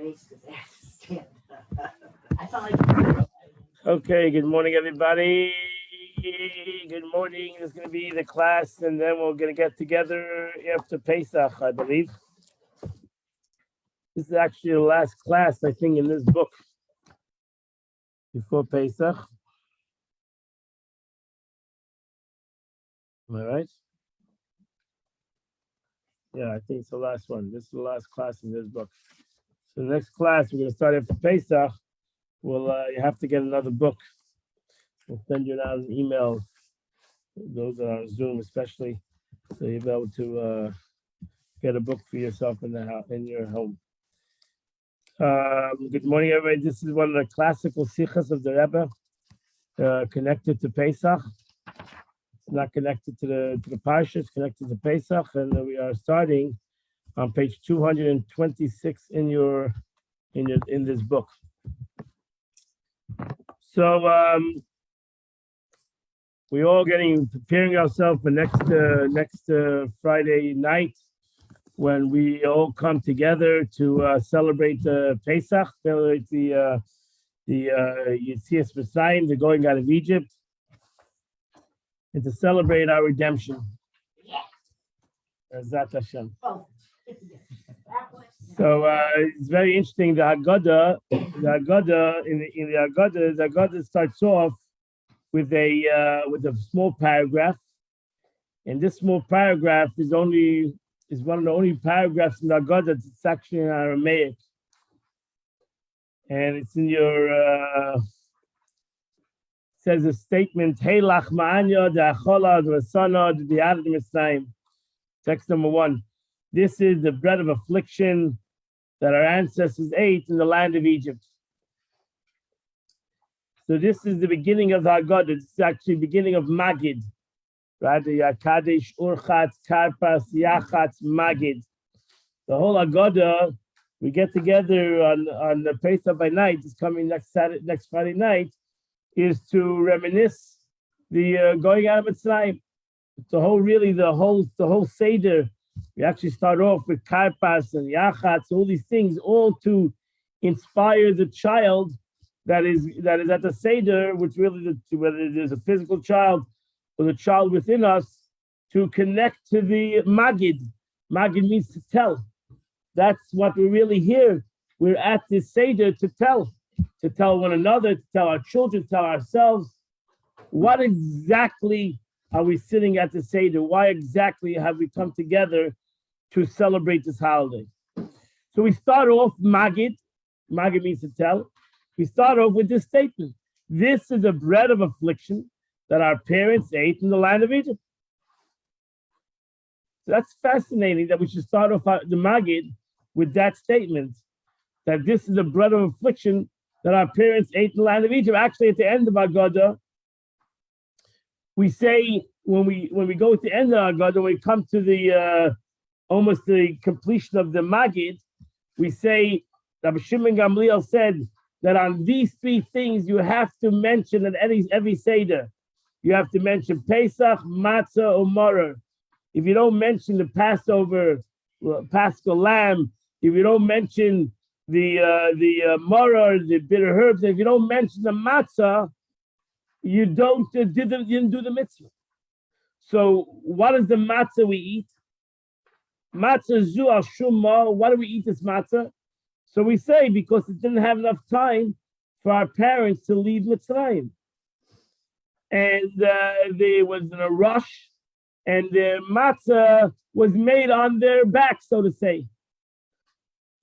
face because I have to stand. I felt like. Okay, good morning, everybody. Good morning. This is going to be the class, and then we're going to get together after Pesach, I believe. This is actually the last class, I think, in this book before Pesach. Am I right? Yeah, I think it's the last one. This is the last class in this book. So the next class, we're going to start after Pesach. Well, you have to get another book. We'll send you out an email, those that are on Zoom especially, so you'll be able to get a book for yourself in the house, in your home. Good morning, everybody. This is one of the classical sichas of the Rebbe, connected to Pesach. It's not connected to the parsha, it's connected to Pesach, and we are starting on page 226 in this book. So we're all preparing ourselves for next Friday night, when we all come together to celebrate Pesach, celebrate the Yetzias Mitzrayim, the going out of Egypt, and to celebrate our redemption. Ezrat Hashem. So it's very interesting. The Haggadah starts off with a small paragraph, and this small paragraph is one of the only paragraphs in the Haggadah that's actually in Aramaic, and it's in your says a statement. Hey lachma'anya de'achola de'asana de'yad Mitzrayim. Text number 1. This is the bread of affliction that our ancestors ate in the land of Egypt. So this is the beginning of the Haggadah. This is actually the beginning of Magid, right? The Yakadesh, Urchatz, Karpas, Yachatz, Magid. The whole Haggadah, we get together on the Pesach by night. It's coming next Friday night, is to reminisce the going out of Mitzrayim. The whole Seder. We actually start off with Karpas and Yachatz, all these things, all to inspire the child that is at the Seder, which really, whether it is a physical child or the child within us, to connect to the Magid. Magid means to tell. That's what we're really here. We're at this Seder to tell one another, to tell our children, to tell ourselves. What exactly are we sitting at the Seder? Why exactly have we come together to celebrate this holiday? So we start off Magid. Magid means to tell. We start off with this statement. This is the bread of affliction that our parents ate in the land of Egypt. So that's fascinating that we should start off the Magid with that statement, that this is the bread of affliction that our parents ate in the land of Egypt. Actually, at the end of Haggadah, we say, when we go to the end of Haggadah, when we come to the almost the completion of the Magid, we say, Rabbi Shimon Gamliel said that on these 3 things you have to mention at every Seder. You have to mention Pesach, Matzah, or Maror. If you don't mention the Passover, Paschal lamb, if you don't mention the Maror, the bitter herbs, if you don't mention the Matzah, you didn't do the mitzvah. So what is the matzah we eat? Matzah zu al shumma. Why do we eat this matzah? So we say because it didn't have enough time for our parents to leave Mitzrayim, and they was in a rush, and the matzah was made on their back, so to say.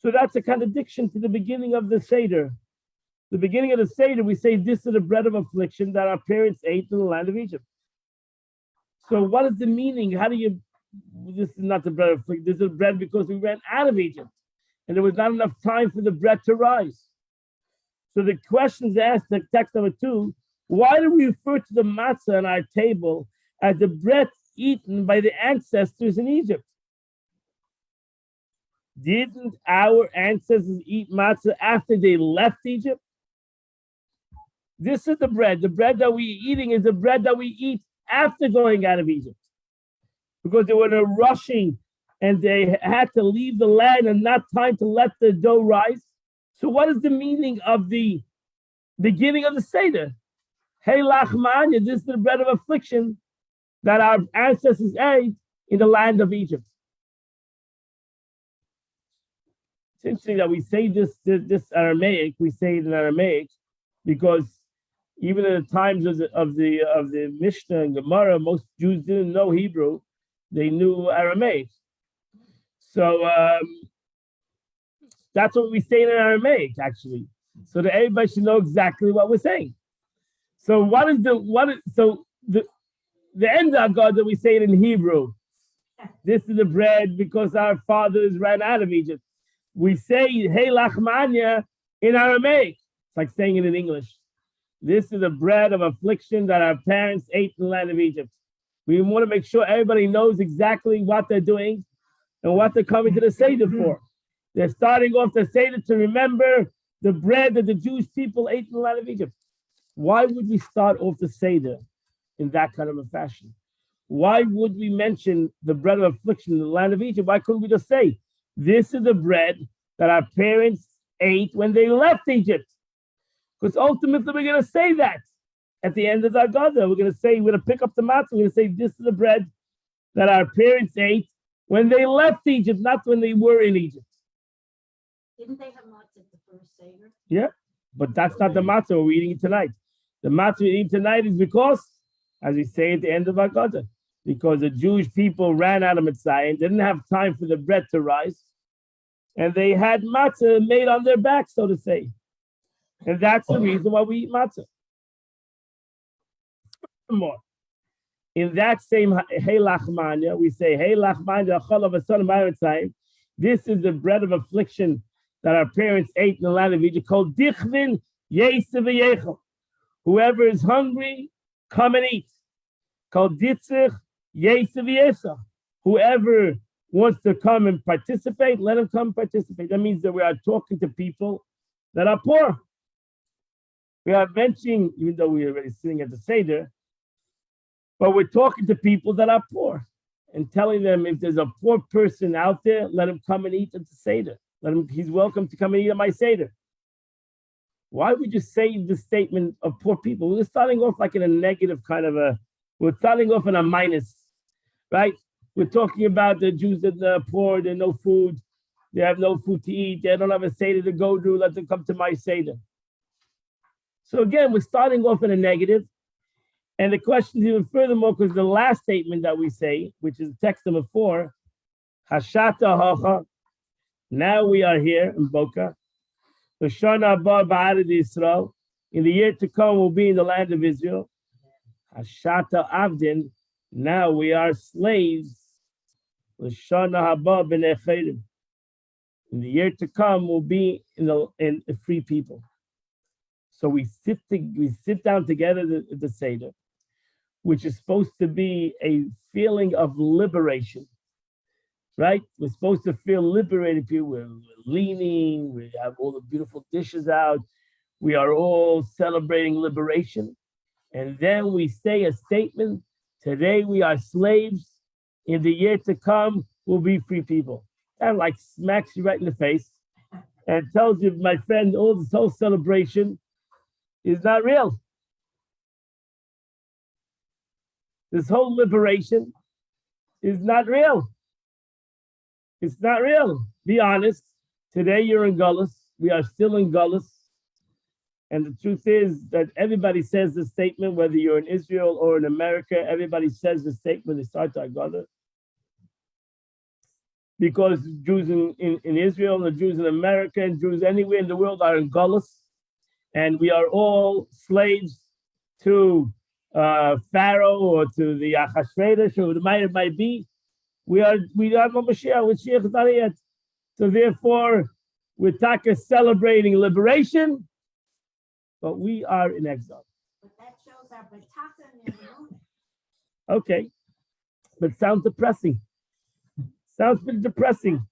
So that's a contradiction to the beginning of the Seder. The beginning of the Seder, we say this is the bread of affliction that our parents ate in the land of Egypt. So what is the meaning? This is not the bread of affliction. This is bread because we ran out of Egypt, and there was not enough time for the bread to rise. So the question is asked in text number 2, why do we refer to the matzah on our table as the bread eaten by the ancestors in Egypt? Didn't our ancestors eat matzah after they left Egypt? This is the bread. The bread that we're eating is the bread that we eat after going out of Egypt, because they were rushing and they had to leave the land and not time to let the dough rise. So what is the meaning of the beginning of the Seder? Hey Lachmanya, this is the bread of affliction that our ancestors ate in the land of Egypt. It's interesting that we say this Aramaic. We say it in Aramaic because even in the times of the Mishnah and Gemara, most Jews didn't know Hebrew; they knew Aramaic. So that's what we say in Aramaic, actually, so that everybody should know exactly what we're saying. So the end of God that we say it in Hebrew? This is the bread because our fathers ran out of Egypt. We say Hey Lachmanya in Aramaic. It's like saying it in English. This is the bread of affliction that our parents ate in the land of Egypt. We want to make sure everybody knows exactly what they're doing and what they're coming to the Seder for. They're starting off the Seder to remember the bread that the Jewish people ate in the land of Egypt. Why would we start off the Seder in that kind of a fashion? Why would we mention the bread of affliction in the land of Egypt? Why couldn't we just say, this is the bread that our parents ate when they left Egypt? Because ultimately we're going to say that at the end of the Haggadah. We're going to say, we're going to pick up the matzah. We're going to say, this is the bread that our parents ate when they left Egypt, not when they were in Egypt. Didn't they have matzah at the first Seder? Yeah, but that's not the matzah we're eating tonight. The matzah we're eating tonight is because, as we say at the end of Haggadah, because the Jewish people ran out of Mitzrayim, didn't have time for the bread to rise, and they had matzah made on their back, so to say. And that's the reason why we eat matzah. More. In that same Hey Lachmanya, we say, Hey Lachmanya, this is the bread of affliction that our parents ate in the land of Egypt, called Dichvin Yesev Yechel. Whoever is hungry, come and eat. Called Ditzich Yesev Yechel. Whoever wants to come and participate, let him come participate. That means that we are talking to people that are poor. We are mentioning, even though we're already sitting at the Seder, but we're talking to people that are poor and telling them if there's a poor person out there, let him come and eat at the Seder. He's welcome to come and eat at my Seder. Why would you say the statement of poor people? We're starting off like in a negative kind of we're starting off in a minus, right? We're talking about the Jews that are poor, they have no food, they have no food to eat, they don't have a Seder to go to, let them come to my Seder. So again, we're starting off in a negative. And the question is even furthermore, because the last statement that we say, which is text number 4, Hashata Hacha, now we are here in Boca. L'shana haba ba'aretz Yisrael, in the year to come we'll be in the land of Israel. Hashata Avdin, now we are slaves. L'shana haba b'nei chayrim, in the year to come we'll be in a free people. So we sit down together at the Seder, which is supposed to be a feeling of liberation, right? We're supposed to feel liberated. We're leaning, we have all the beautiful dishes out. We are all celebrating liberation. And then we say a statement, today we are slaves. In the year to come, we'll be free people. That like smacks you right in the face and tells you, my friend, all this whole celebration is not real. This whole liberation is not real. It's not real. Be honest. Today you're in Gullus. We are still in Gullus. And the truth is that everybody says the statement, whether you're in Israel or in America, everybody says the statement, they start to Haggadah. Because Jews in Israel and the Jews in America and Jews anywhere in the world are in Gullus. And we are all slaves to Pharaoh or to the Achashverosh or the might it might be. We are Mashiach, with Mashiach is not yet. So therefore, we're celebrating liberation, but we are in exile. But that shows our bataka and everyone. Okay, but sounds depressing. Sounds pretty depressing.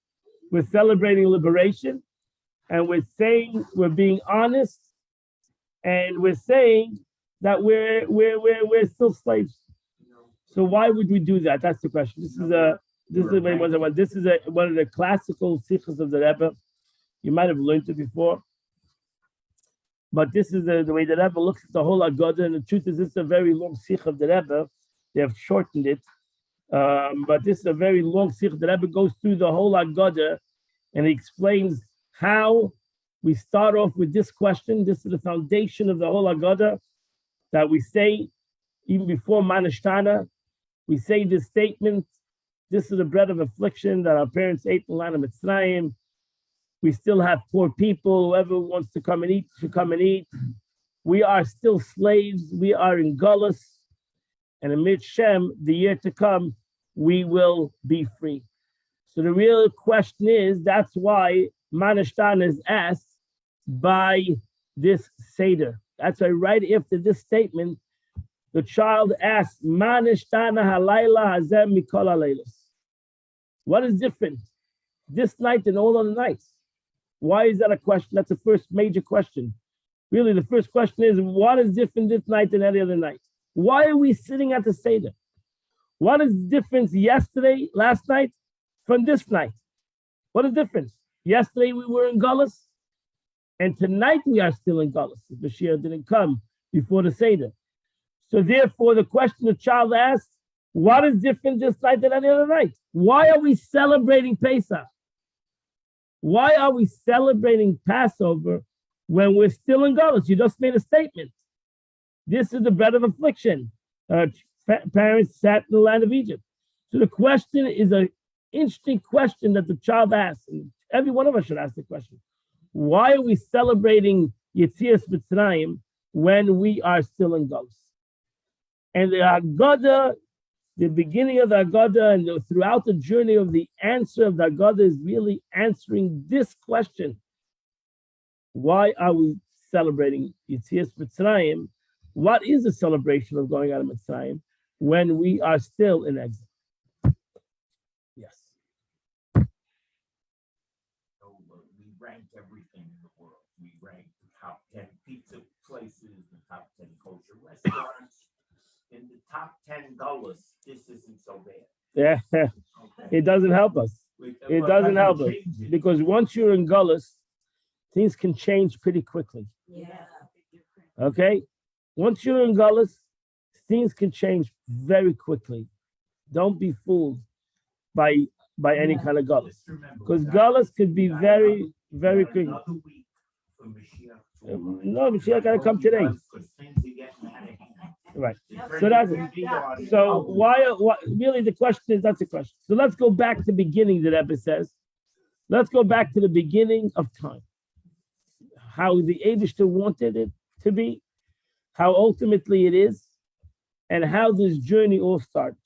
We're celebrating liberation, and we're saying we're being honest, and we're saying that we're still slaves. So why would we do that? That's the question. This is one of the classical sikhs of the Rebbe. You might have learned it before. But this is the way the Rebbe looks at the whole Agada, and the truth is, this is a very long sikh of the Rebbe. They have shortened it, but this is a very long sikh. The Rebbe goes through the whole Agada, and he explains how we start off with this question. This is the foundation of the whole Agada, that we say even before Manishtana. We say this statement: "This is the bread of affliction that our parents ate in the land of Mitzrayim. We still have poor people. Whoever wants to come and eat should come and eat. We are still slaves. We are in Gullus. And in Shem, the year to come, we will be free." So the real question is, that's why Manashtan is asked by this Seder. That's why right after this statement, the child asks, Manishtana halayla hazem mikol halaylos. What is different this night than all other nights? Why is that a question? That's the first major question. Really, the first question is, what is different this night than any other night? Why are we sitting at the Seder? What is the difference yesterday, last night, from this night? What is the difference? Yesterday we were in Gullus, and tonight we are still in Gullus. The Mashiach didn't come before the Seder. So therefore, the question the child asks, what is different this night than any other night? Why are we celebrating Pesach? Why are we celebrating Passover when we're still in Gullus? You just made a statement. This is the bread of affliction. Parents sat in the land of Egypt. So the question is an interesting question that the child asks. And every one of us should ask the question. Why are we celebrating Yetzias Mitzrayim when we are still in Gullus? And the Haggadah, the beginning of the Haggadah and throughout the journey of the answer of the Haggadah is really answering this question. Why are we celebrating Yetzias Mitzrayim? What is the celebration of going out of Mitzrayim when we are still in exile? Yes. So we rank everything in the world. We rank the top 10 pizza places, the top 10 kosher restaurants. In the top 10 gullahs, this isn't so bad. Yeah, it doesn't help us. It doesn't help us because once you're in Gullus, things can change pretty quickly. Yeah. Okay? Once you're in Gullus, things can change very quickly. Don't be fooled by any kind of Gullus. Because Gullus could be very, very quick. Another week for Mashiach. No, Mashiach got to come today. Because things are getting out of hand. Right. So that's it. So why really the question is, that's the question. So let's go back to the beginning, the Rebbe says. Let's go back to the beginning of time. How the Eibishter wanted it to be, how ultimately it is, and how this journey all started.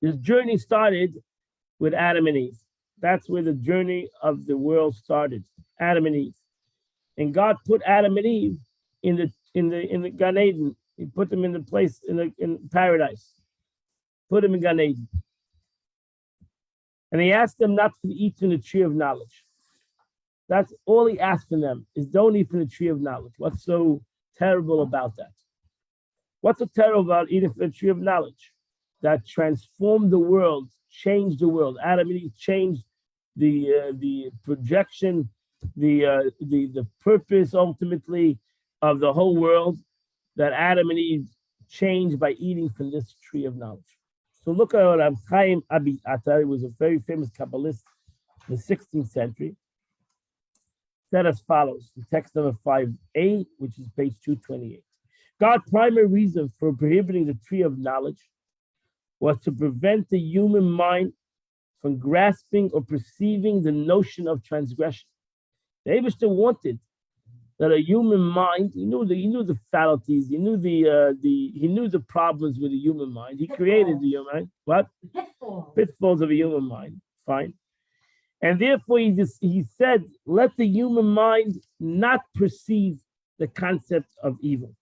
This journey started with Adam and Eve. That's where the journey of the world started. Adam and Eve. And God put Adam and Eve in the Gan Eden. He put them in the place in paradise. Put them in Gan Eden. And he asked them not to eat from the tree of knowledge. That's all he asked from them, is don't eat from the tree of knowledge. What's so terrible about that? What's so terrible about eating from the tree of knowledge? That transformed the world, changed the world. Adam and Eve changed the projection, the purpose ultimately of the whole world, that Adam and Eve changed by eating from this tree of knowledge. So look at Rav Chaim Abi Atar. He was a very famous Kabbalist in the 16th century. Said as follows, the text number 5a, which is page 228. God's primary reason for prohibiting the tree of knowledge was to prevent the human mind from grasping or perceiving the notion of transgression. The Eibishter wanted that a human mind, he knew the fallacies, he knew the problems with the human mind. He created the human mind. What? Pitfalls of a human mind. Fine. And therefore he said, let the human mind not perceive the concept of evil.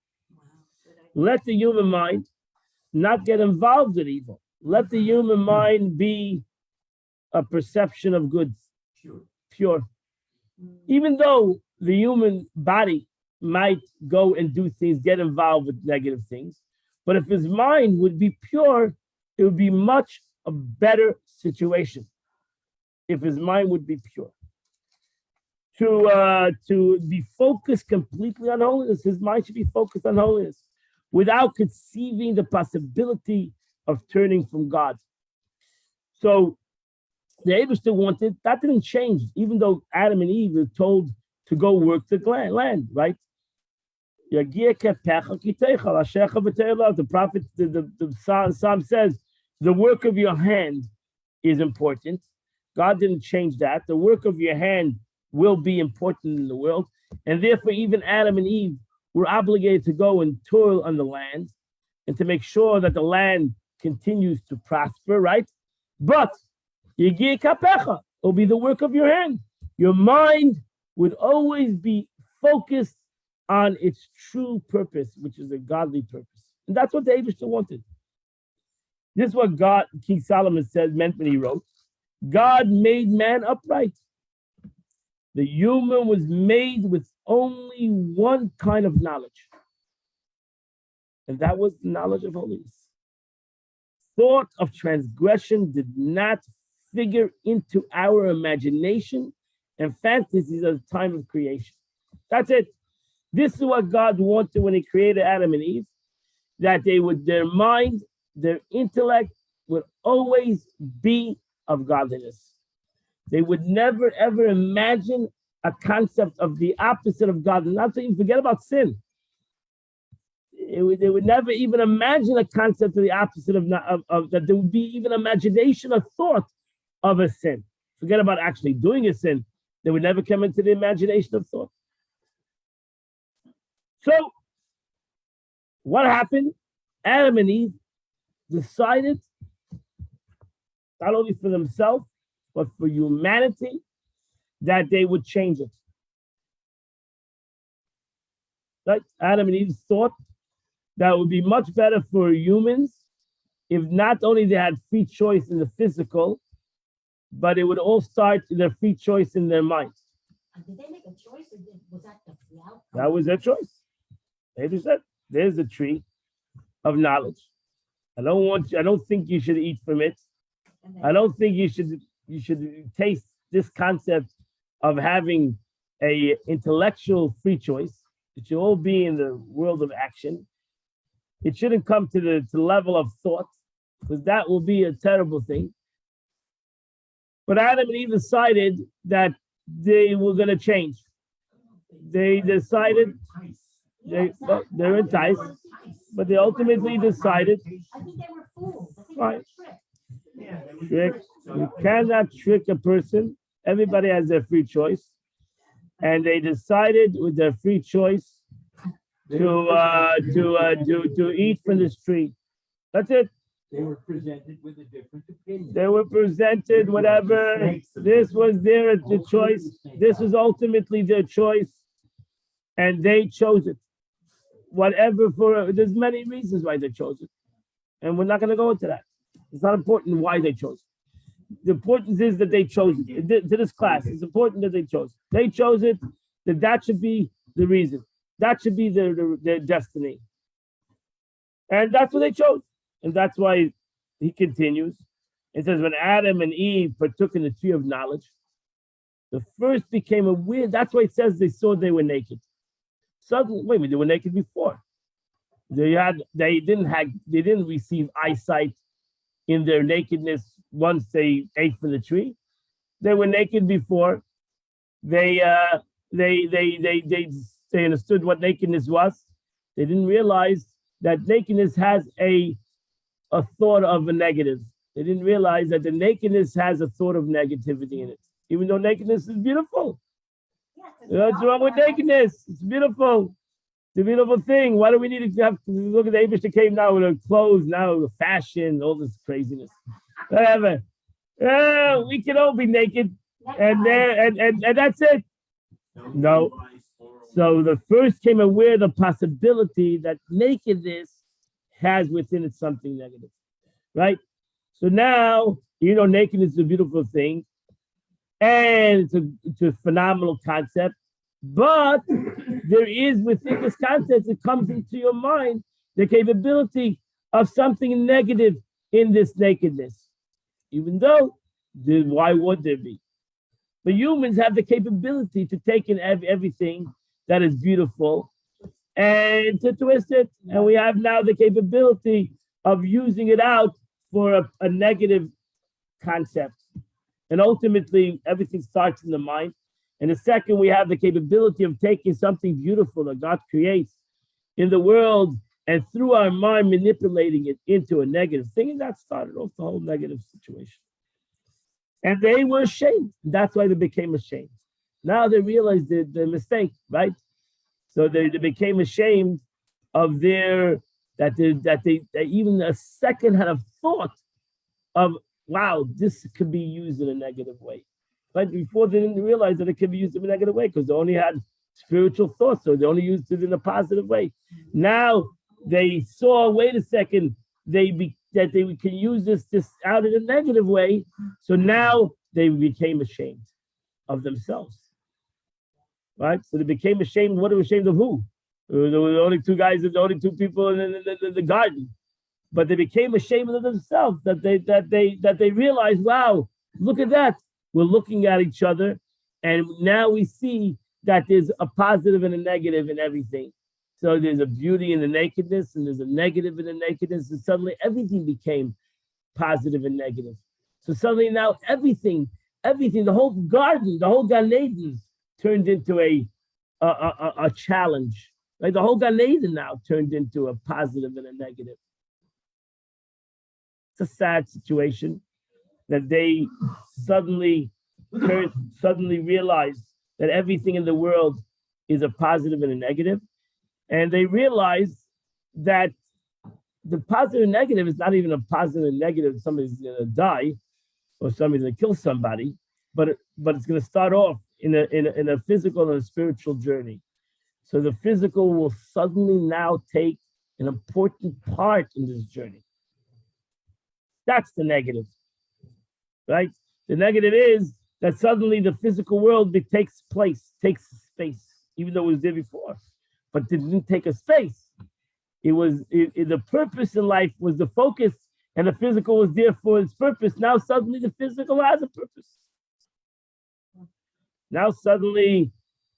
Let the human mind not get involved in evil. Let the human mind be a perception of good, pure. Even though the human body might go and do things, get involved with negative things, but if his mind would be pure, it would be much a better situation. If his mind would be pure. to be focused completely on holiness. His mind should be focused on holiness without conceiving the possibility of turning from God. So the Abishter wanted, that didn't change, even though Adam and Eve were told to go work the land, right? The prophet, the Psalm says, the work of your hand is important. God didn't change that. The work of your hand will be important in the world. And therefore, even Adam and Eve were obligated to go and toil on the land and to make sure that the land continues to prosper, right? But it will be the work of your hand. Your mind would always be focused on its true purpose, which is a godly purpose. And that's what the Abishter wanted. This is what God, King Solomon said, meant when he wrote, God made man upright. The human was made with only one kind of knowledge, and that was the knowledge of holiness. Thought of transgression did not figure into our imagination and fantasies at the time of creation. That's it. This is what God wanted when he created Adam and Eve, that they would, their mind, their intellect would always be of godliness. They would never ever imagine a concept of the opposite of God. And not to even forget about sin. They would never even imagine a concept of the opposite of that there would be even imagination or thought of a sin. Forget about actually doing a sin. They would never come into the imagination of thought. So, what happened? Adam and Eve decided, not only for themselves, but for humanity, that they would change it. Right? Adam and Eve thought that it would be much better for humans if not only they had free choice in the physical, but it would all start their free choice in their minds. Did they make a choice, or was that the outcome? That was their choice. They just said, "There's a tree of knowledge. I don't think you should eat from it. I don't think you should taste this concept of having a intellectual free choice. It should all be in the world of action. It shouldn't come to the level of thought, because that will be a terrible thing." But Adam and Eve decided that they were going to change. They decided they're enticed, but they ultimately decided. I think they were fools. I think Right. they were tricked. You cannot trick a person. Everybody has their free choice, and they decided with their free choice to eat from this tree. That's it. They were presented with a different opinion. They were presented whatever. This was their choice. This was ultimately their choice, and they chose it. Whatever there's many reasons why they chose it, and we're not going to go into that. It's not important why they chose it. The importance is that they chose it. To this class, it's important that they chose it. They chose it. That should be the reason. That should be their destiny, and that's what they chose. And that's why he continues. It says, when Adam and Eve partook in the tree of knowledge, the first became aware. That's why it says they saw they were naked. Suddenly, wait a minute, they were naked before. They didn't receive eyesight in their nakedness once they ate from the tree. They were naked before. They understood what nakedness was. They didn't realize that nakedness has a thought of a negative. They didn't realize that the nakedness has a thought of negativity in it, even though nakedness is beautiful. What's wrong with nakedness? It's beautiful. It's a beautiful thing. Why do we need to have to look at the Abish that came now with her clothes, now with fashion, all this craziness? Whatever. We can all be naked, and that's it. No. So the first came aware of the possibility that nakedness has within it something negative, right? So now, nakedness is a beautiful thing, and it's a phenomenal concept, but there is within this concept, it comes into your mind, the capability of something negative in this nakedness, even though, why would there be? But humans have the capability to take in everything that is beautiful and to twist it. And we have now the capability of using it out for a negative concept. And ultimately, everything starts in the mind. And the second, we have the capability of taking something beautiful that God creates in the world and through our mind manipulating it into a negative thing. And that started off the whole negative situation. And they were ashamed. That's why they became ashamed. Now they realized the mistake, right? So they became ashamed of that they even a second had a thought of, wow, this could be used in a negative way. But before they didn't realize that it could be used in a negative way because they only had spiritual thoughts, so they only used it in a positive way. Now they saw, wait a second, that they can use this out in a negative way. So now they became ashamed of themselves. Right? So they became ashamed. What are they ashamed of who? There were only two guys, the only two people in the garden. But they became ashamed of themselves that they realized, wow, look at that. We're looking at each other, and now we see that there's a positive and a negative in everything. So there's a beauty in the nakedness, and there's a negative in the nakedness, and suddenly everything became positive and negative. So suddenly now everything, the whole garden, the whole Gan Eden turned into a challenge. Like the whole Gan Eden now turned into a positive and a negative. It's a sad situation that they suddenly realized that everything in the world is a positive and a negative. And they realized that the positive and negative is not even a positive and negative. Somebody's going to die or somebody's going to kill somebody, but it's going to start off in a physical and a spiritual journey. So the physical will suddenly now take an important part in this journey. That's the negative, right? The negative is that suddenly the physical world takes space, even though it was there before, but it didn't take a space. The purpose in life was the focus, and the physical was there for its purpose. Now suddenly the physical has a purpose. Now suddenly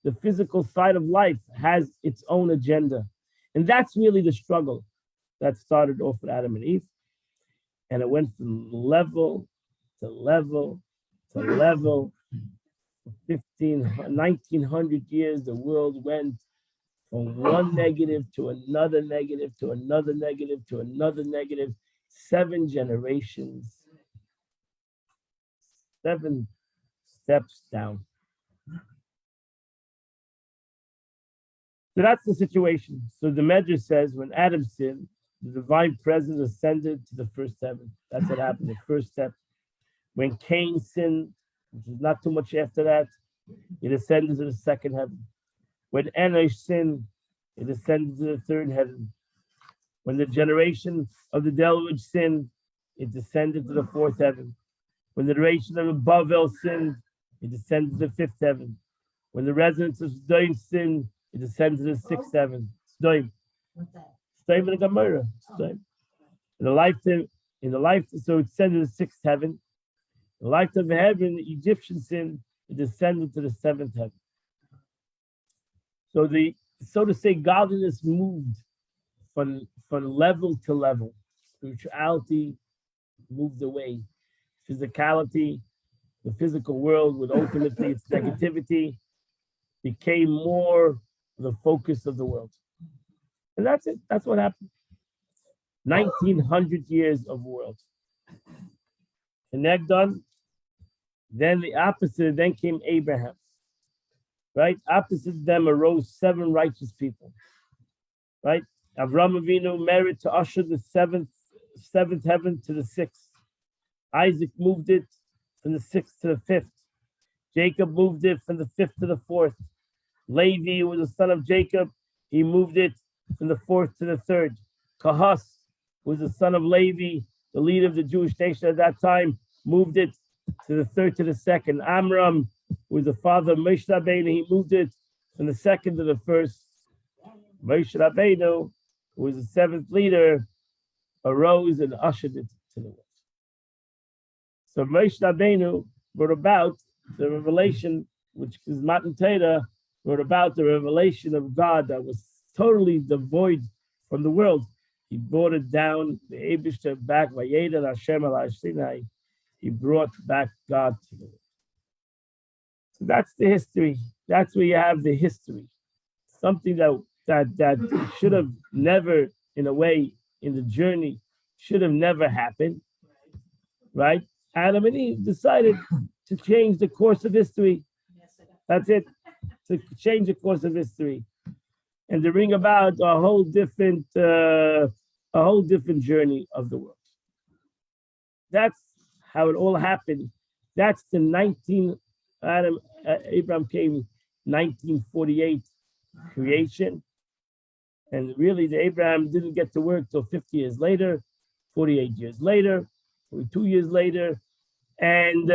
the physical side of life has its own agenda. And that's really the struggle that started off with Adam and Eve. And it went from level to level to level. 1900 years, the world went from one negative to another negative to another negative to another negative. 7 generations, 7 steps down. So that's the situation. So the Medrash says when Adam sinned, the divine presence ascended to the first heaven. That's what happened, the first step. When Cain sinned, which is not too much after that, it ascended to the second heaven. When Enosh sinned, it ascended to the third heaven. When the generation of the deluge sinned, it descended to the fourth heaven. When the generation of Bavel sinned, it descended to the fifth heaven. When the residents of Sodom sinned, it descended to the sixth heaven. Sodom. What's that? Sodom and Gomorrah. Sodom. In the lifetime, so it descended to the sixth heaven. In the lifetime of heaven, the Egyptian sin, it descended to the seventh heaven. So to say, godliness moved from level to level. Spirituality moved away. Physicality, the physical world with ultimately its negativity, became more the focus of the world. And that's it. That's what happened. 1900 years of world. And done. Then the opposite, then came Abraham. Right? Opposite them arose 7 righteous people. Right? Avram Avinu married to usher the seventh heaven to the 6th. Isaac moved it from the 6th to the 5th. Jacob moved it from the 5th to the 4th. Levi was the son of Jacob. He moved it from the 4th to the 3rd. Kahas was the son of Levi, the leader of the Jewish nation at that time, moved it to the 3rd to the 2nd. Amram was the father of Moshe Rabbeinu. He moved it from the 2nd to the 1st. Moshe Rabbeinu, who was the 7th leader, arose and ushered it to the world. So Moshe Rabbeinu brought about the revelation, which is Matan Torah, wrote about the revelation of God that was totally devoid from the world. He brought it down, the Eibishter back, Vayeda Hashem al Sinai. He brought back God to the world. So that's the history. That's where you have the history. Something that should have never, in a way, in the journey, should have never happened, right? Adam and Eve decided to change the course of history. That's it, to change the course of history, and to bring about a whole different journey of the world. That's how it all happened. That's the Abraham came 1948 creation, and really the Abraham didn't get to work till 50 years later, 48 years later, 42 years later, and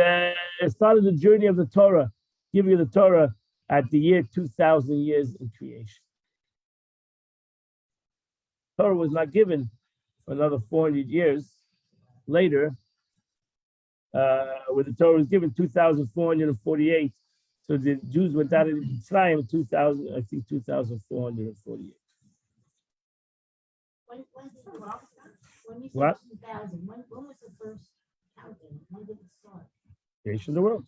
started the journey of the Torah, giving the Torah at the year 2000 years in creation. Torah was not given for another 400 years later, where the Torah was given 2,448. So the Jews went out of Mitzrayim 2,448. When did it all start? When you said What? 2000, when was the first counting? When did it start? Creation of the world.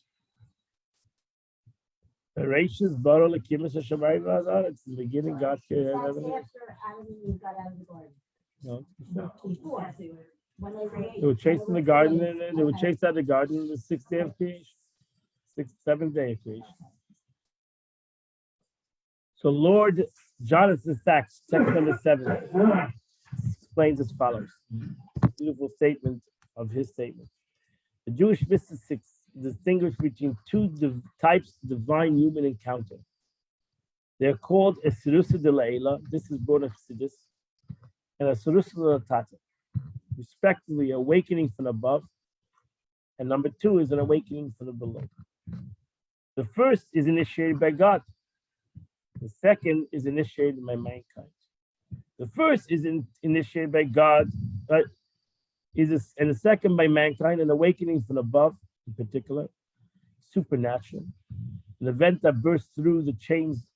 Bereshis bara l'kimus hashamayim v'ha'aretz. In the beginning, God created That's heaven and earth. after Adam and Eve got out of the garden. No, Before. When they they were chased in the garden, and they were chased out of the garden on the sixth day of creation, seventh day of creation. So Lord Jonathan Sachs, text number 7, explains as follows. Beautiful statement of his statement. The Jewish mystics distinguish between two types of divine human encounter. They're called a Sirusa de La'ela, this is born of Sidus, and a Sirusa de Tata, respectively awakening from above, and number 2 is an awakening from the below. The first is initiated by God. The second is initiated by mankind. The first is initiated by God, and the second by mankind, an awakening from above, in particular, supernatural, an event that bursts through the chains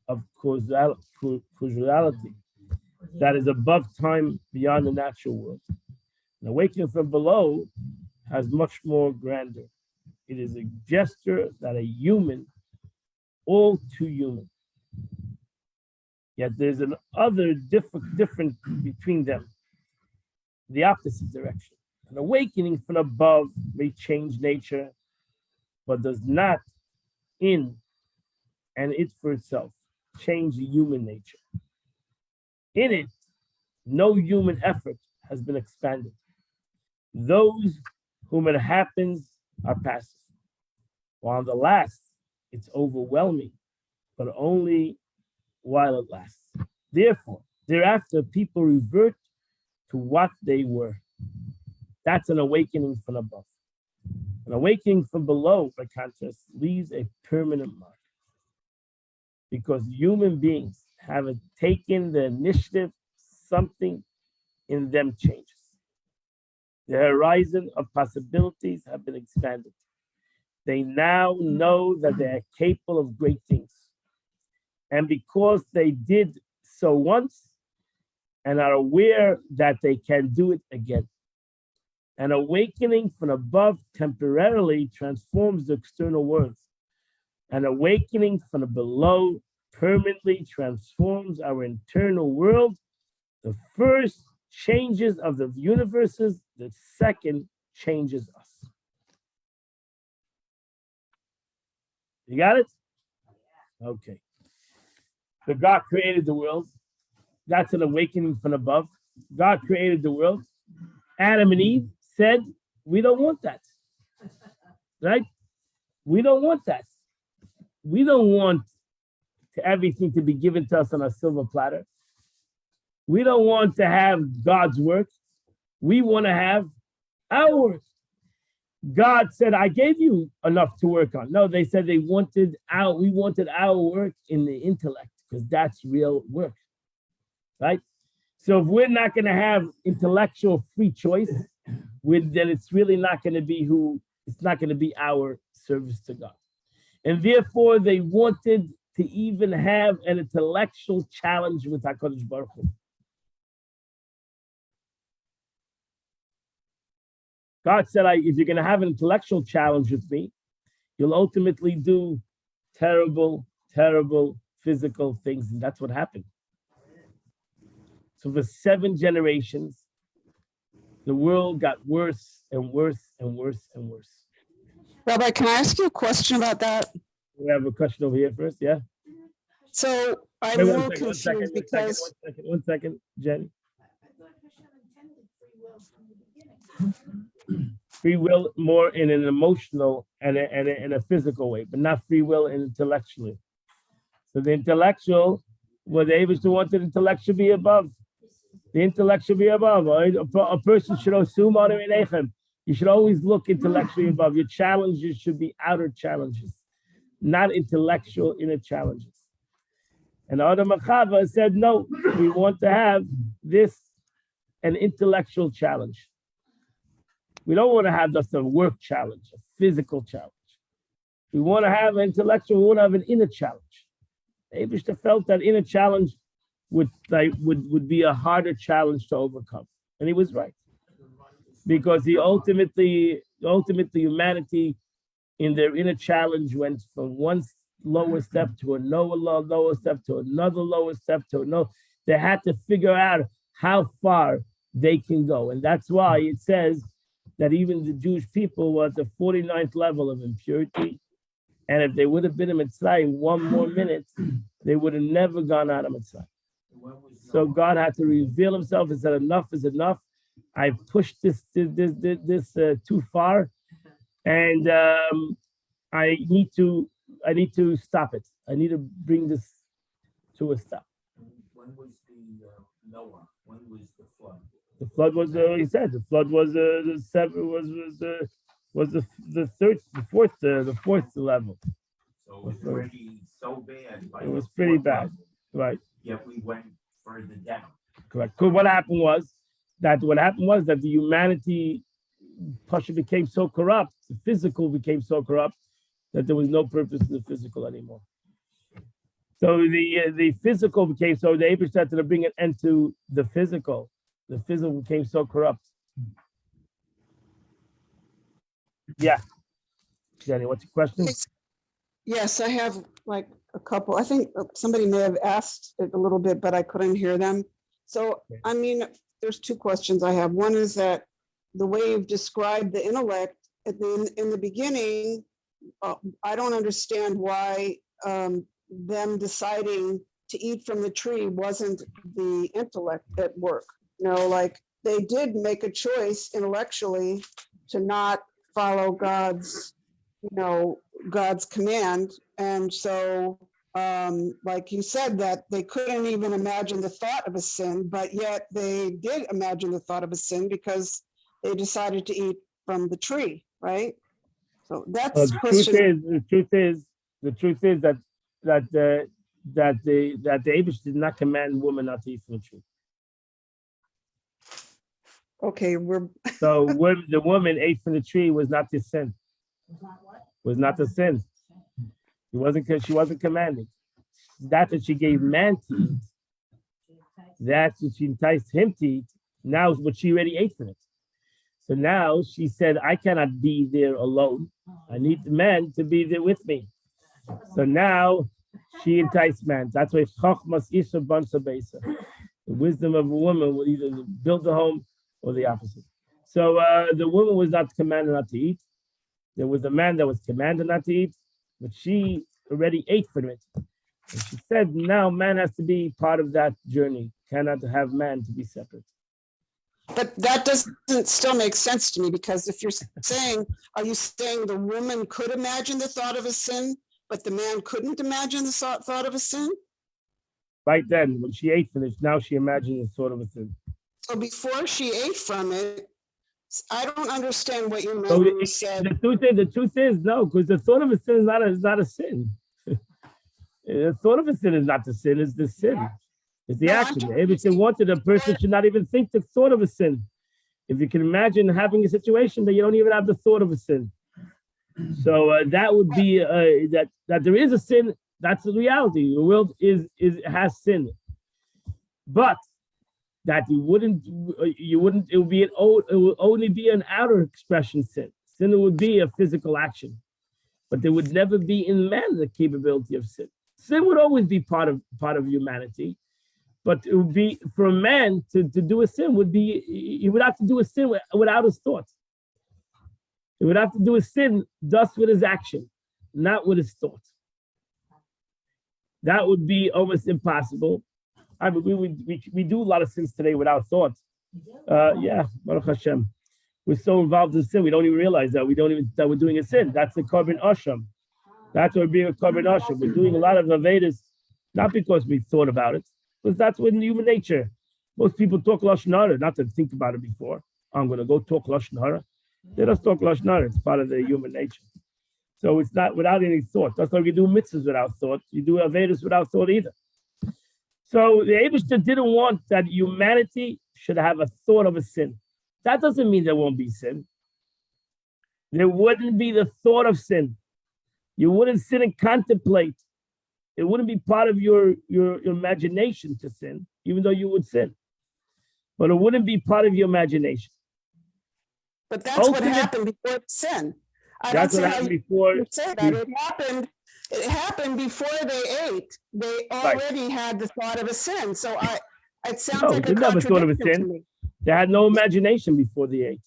of causality that is above time, beyond the natural world. An awakening from below has much more grandeur. It is a gesture that a human, all too human. Yet there's an other different between them, the opposite direction. An awakening from above may change nature, but does not, in and it for itself, change the human nature. In it, no human effort has been expanded. Those whom it happens are passive. While on the last, it's overwhelming, but only while it lasts. Therefore, thereafter, people revert to what they were. That's an awakening from above. An awakening from below, by contrast, leaves a permanent mark. Because human beings haven't taken the initiative, something in them changes. The horizon of possibilities have been expanded. They now know that they are capable of great things. And because they did so once and are aware that they can do it again. An awakening from above temporarily transforms the external world. An awakening from below permanently transforms our internal world. The first changes of the universes, the second changes us. You got it? Okay. So God created the world. That's an awakening from above. God created the world. Adam and Eve said, we don't want that. Right? We don't want that. We don't want everything to be given to us on a silver platter. We don't want to have God's work. We want to have our work. God said, I gave you enough to work on. No, they said we wanted our work in the intellect, because that's real work. Right? So if we're not going to have intellectual free choice, then it's really not going to be it's not going to be our service to God. And therefore, they wanted to even have an intellectual challenge with HaKadosh Baruch Hu. God said, if you're going to have an intellectual challenge with me, you'll ultimately do terrible, terrible physical things. And that's what happened. So for 7 generations, the world got worse and worse and worse and worse. Rabbi, can I ask you a question about that? We have a question over here first, yeah? So I'm Wait, more confused because one second, Jenny. I thought Hashem intended free will from the beginning. Free will more in an emotional and a physical way, but not free will intellectually. So the intellectual, well, the Abish wanted intellect should be above. The intellect should be above. A person should assume on him. You should always look intellectually above. Your challenges should be outer challenges, not intellectual inner challenges. And Adam and Chava said, no, we want to have this, an intellectual challenge. We don't want to have just a work challenge, a physical challenge. We want to have an intellectual, we want to have an inner challenge. Abishta felt that inner challenge would be a harder challenge to overcome. And he was right. Because he ultimately humanity in their inner challenge went from one lower step to another lower step to another lower step to another. They had to figure out how far they can go. And that's why it says that even the Jewish people were at the 49th level of impurity. And if they would have been in Mitzrayim 1 more minute, they would have never gone out of Mitzrayim. So God had to reveal himself and said, enough is enough. I've pushed this too far, and I need to stop it. I need to bring this to a stop. When was the Noah? When was the flood? The flood was he said the flood was the fourth level. So it was already so bad. It was pretty bad, right? Yet we went further down. Correct. What happened was that the humanity Pasha became so corrupt, the physical became so corrupt that there was no purpose to the physical anymore. So the physical became so the Abish started to bring an end to the physical. The physical became so corrupt. Yeah. Jenny, what's your question? yes, I have like a couple. I think somebody may have asked it a little bit, but I couldn't hear them. So, I mean, there's 2 questions I have. One is that the way you've described the intellect in the beginning, I don't understand why them deciding to eat from the tree wasn't the intellect at work. You know, like they did make a choice intellectually to not follow God's command. And so, like you said, that they couldn't even imagine the thought of a sin, but yet they did imagine the thought of a sin because they decided to eat from the tree, right? So that's the truth is that the Abish did not command woman not to eat from the tree. okay. So when the woman ate from the tree was not the sin. Was not what? Was not the sin. She wasn't commanding. That's what she gave man to eat. That's what she enticed him to eat. Now is what she already ate from it. So now she said, I cannot be there alone. I need the man to be there with me. So now she enticed man. That's why Chochmas Isha Bansa Beisa. The wisdom of a woman will either build a home or the opposite. So the woman was not commanded not to eat. There was a man that was commanded not to eat, but she already ate from it. And she said, now man has to be part of that journey. Cannot have man to be separate. But that doesn't still make sense to me, because if you're saying, are you saying the woman could imagine the thought of a sin, but the man couldn't imagine the thought of a sin? Right then, when she ate from it, now she imagined the thought of a sin. So before she ate from it, I don't understand what you meant So when you said. the truth is no, because the thought of a sin is not a sin. The thought of a sin is not the sin, it's the sin. It's the action. If you wanted, a person should not even think the thought of a sin. If you can imagine having a situation that you don't even have the thought of a sin. So that would be that there is a sin. That's the reality. The world has sin, but that you wouldn't, it would be it would only be an outer expression sin. Sin would be a physical action, but there would never be in man the capability of sin. Sin would always be part of humanity, but it would be for a man to do a sin would be, he would have to do a sin without his thoughts. He would have to do a sin just with his action, not with his thoughts. That would be almost impossible. I mean, we do a lot of sins today without thoughts. Yeah, Baruch Hashem. We're so involved in sin, we don't even realize that that we're doing a sin. That's the Korban Asham. That's what we're being a Korban Asham. We're doing a lot of Avedas, not because we thought about it, because that's in human nature. Most people talk Lashon Hara, not to think about it before. I'm going to go talk Lashon Hara. They just talk Lashon Hara. It's part of the human nature. So it's not without any thought. That's why you do mitzvahs without thought. You do Avedas without thought either. So the Eibishter didn't want that humanity should have a thought of a sin. That doesn't mean there won't be sin. There wouldn't be the thought of sin. You wouldn't sit and contemplate. It wouldn't be part of your imagination to sin, even though you would sin. But it wouldn't be part of your imagination. But that's what happened before the sin. That's what happened before. Say that. It happened before they ate. They already had the thought of a sin. So it sounds like a never thought of a contradiction sin. to me. They had no imagination before they ate.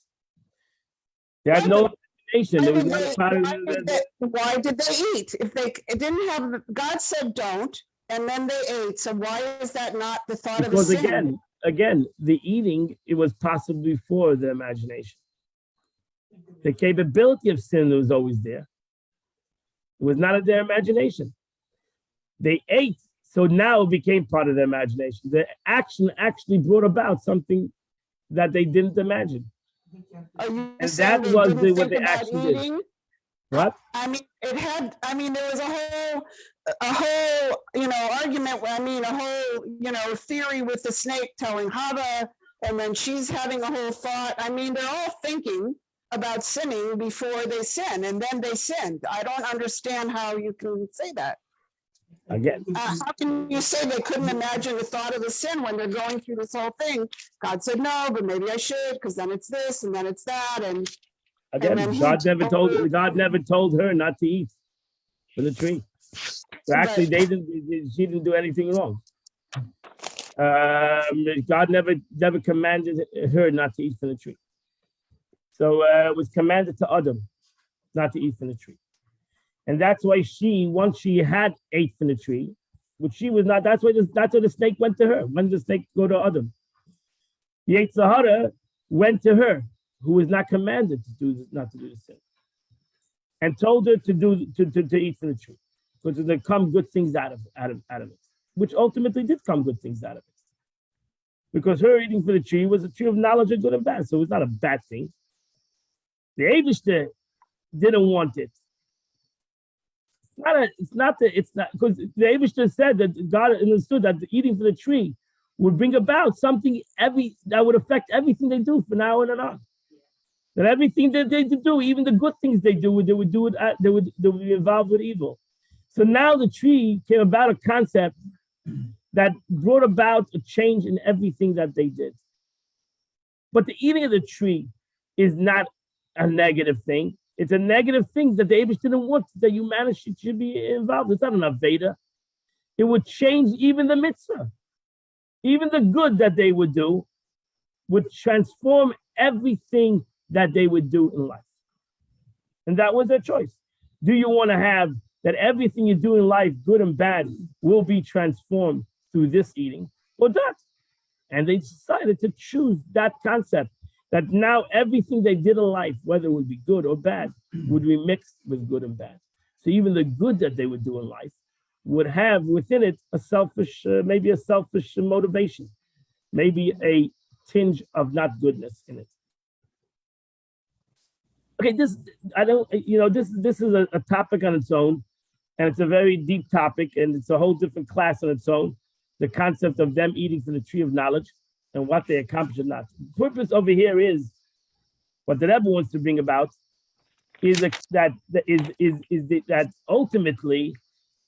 They had no imagination. It was not part of Why did they eat? If they didn't have, God said don't, and then they ate. So why is that not the thought of a sin? Because again, the eating, it was possible before the imagination. The capability of sin was always there. It was not in their imagination. They ate, so now it became part of their imagination. The action actually brought about something that they didn't imagine. And that was what they actually did. What? I mean, there was a whole, argument. A whole, theory with the snake telling Hava, and then she's having a whole thought. I mean, they're all thinking about sinning before they sin, and then they sinned. I don't understand how you can say that. Again, how can you say they couldn't imagine the thought of the sin when they're going through this whole thing? God said no, but maybe I should, because then it's this and then it's that. And again, God never told her not to eat from the tree. So actually, she didn't do anything wrong. God never commanded her not to eat from the tree. So it was commanded to Adam not to eat from the tree. And that's why once she had ate from the tree, which she was not, that's why the snake went to her. When did the snake go to Adam? The Yetzer Hara went to her, who was not commanded not to do the sin, and told her to eat from the tree, because there come good things out of it, which ultimately did come good things out of it. Because her eating from the tree was a tree of knowledge of good and bad, so it was not a bad thing. The Eibishter didn't want it. It's not because the Eibishter said that God understood that the eating from the tree would bring about something that would affect everything they do from now on. That everything that they do, even the good things they would do it. They would be involved with evil. So now the tree came about a concept that brought about a change in everything that they did. But the eating of the tree is not a negative thing. It's a negative thing that the Eibishter didn't want that humanity should be involved. It's not an Aveda. It would change even the mitzvah. Even the good that they would do would transform everything that they would do in life. And that was their choice. Do you want to have that everything you do in life, good and bad, will be transformed through this eating or that? And they decided to choose that concept, that now everything they did in life, whether it would be good or bad, would be mixed with good and bad. So even the good that they would do in life would have within it maybe a selfish motivation, maybe a tinge of not goodness in it. Okay, this is a topic on its own, and it's a very deep topic, and it's a whole different class on its own. The concept of them eating from the tree of knowledge and what they accomplish or not. The purpose over here is what the Rebbe wants to bring about that ultimately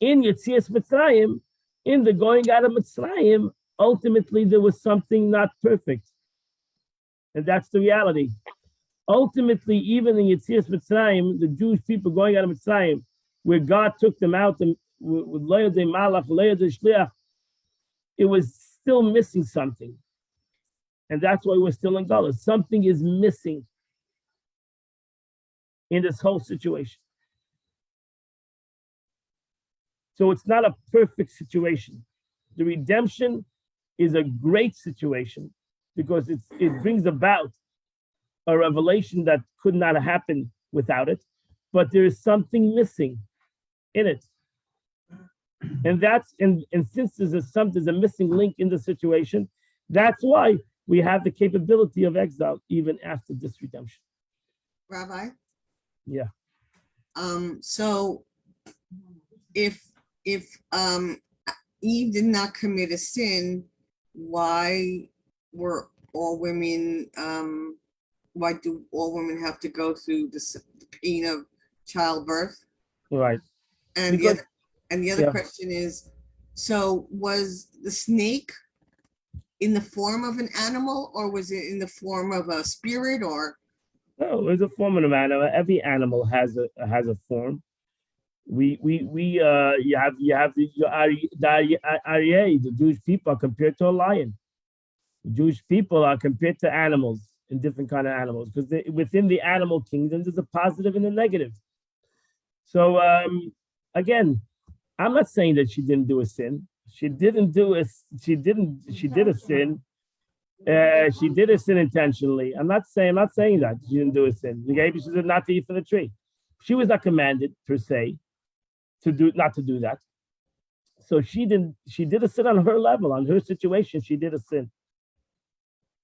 in Yetzias Mitzrayim, in the going out of Mitzrayim, ultimately there was something not perfect, and that's the reality. Ultimately, even in Yetzias Mitzrayim, the Jewish people going out of Mitzrayim, where God took them out and with Leah de Malach, Leah de Shliach, it was still missing something. And that's why we're still in Galus. Something is missing in this whole situation. So it's not a perfect situation. The redemption is a great situation because it brings about a revelation that could not happen without it, but there is something missing in it. And since there's a missing link in the situation, that's why we have the capability of exile even after this redemption. Rabbi? Yeah. So if Eve did not commit a sin, why were all women why do all women have to go through the pain of childbirth? Right. And Because, the other question is, so was the snake in the form of an animal, or was it in the form of a spirit, or? No, it's a form of an animal. Every animal has a form. You have the Aryeh, the Jewish people are compared to a lion. The Jewish people are compared to animals, in different kind of animals, because within the animal kingdom there's a positive and a negative. So again, I'm not saying that she didn't do a sin. She did a sin. She did a sin intentionally. I'm not saying that she didn't do a sin. Maybe she did not to eat from the tree. She was not commanded per se not to do that. So she did a sin on her level, on her situation. She did a sin.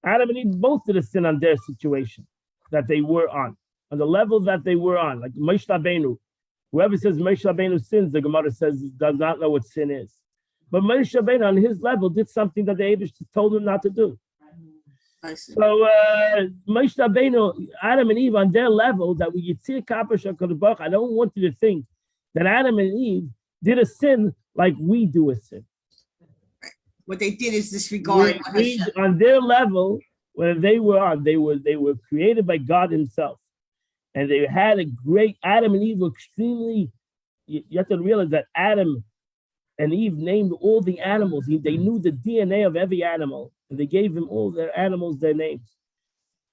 Adam and Eve both did a sin on their situation that they were on the level that they were on. Like Moshe Rabbeinu, whoever says Moshe Rabbeinu sins, the Gemara says does not know what sin is. But Moshe Rabbeinu on his level did something that the Eibush told him not to do. So Moshe Rabbeinu, Adam and Eve on their level, that we Yitzir Kapash HaKadosh Baruch Hu, I don't want you to think that Adam and Eve did a sin like we do a sin. What they did is disregard on their level, where they were on, they were created by God Himself, and they had a great. Adam and Eve were extremely. You have to realize that Adam and Eve named all the animals. They knew the DNA of every animal, and they gave them all their animals their names.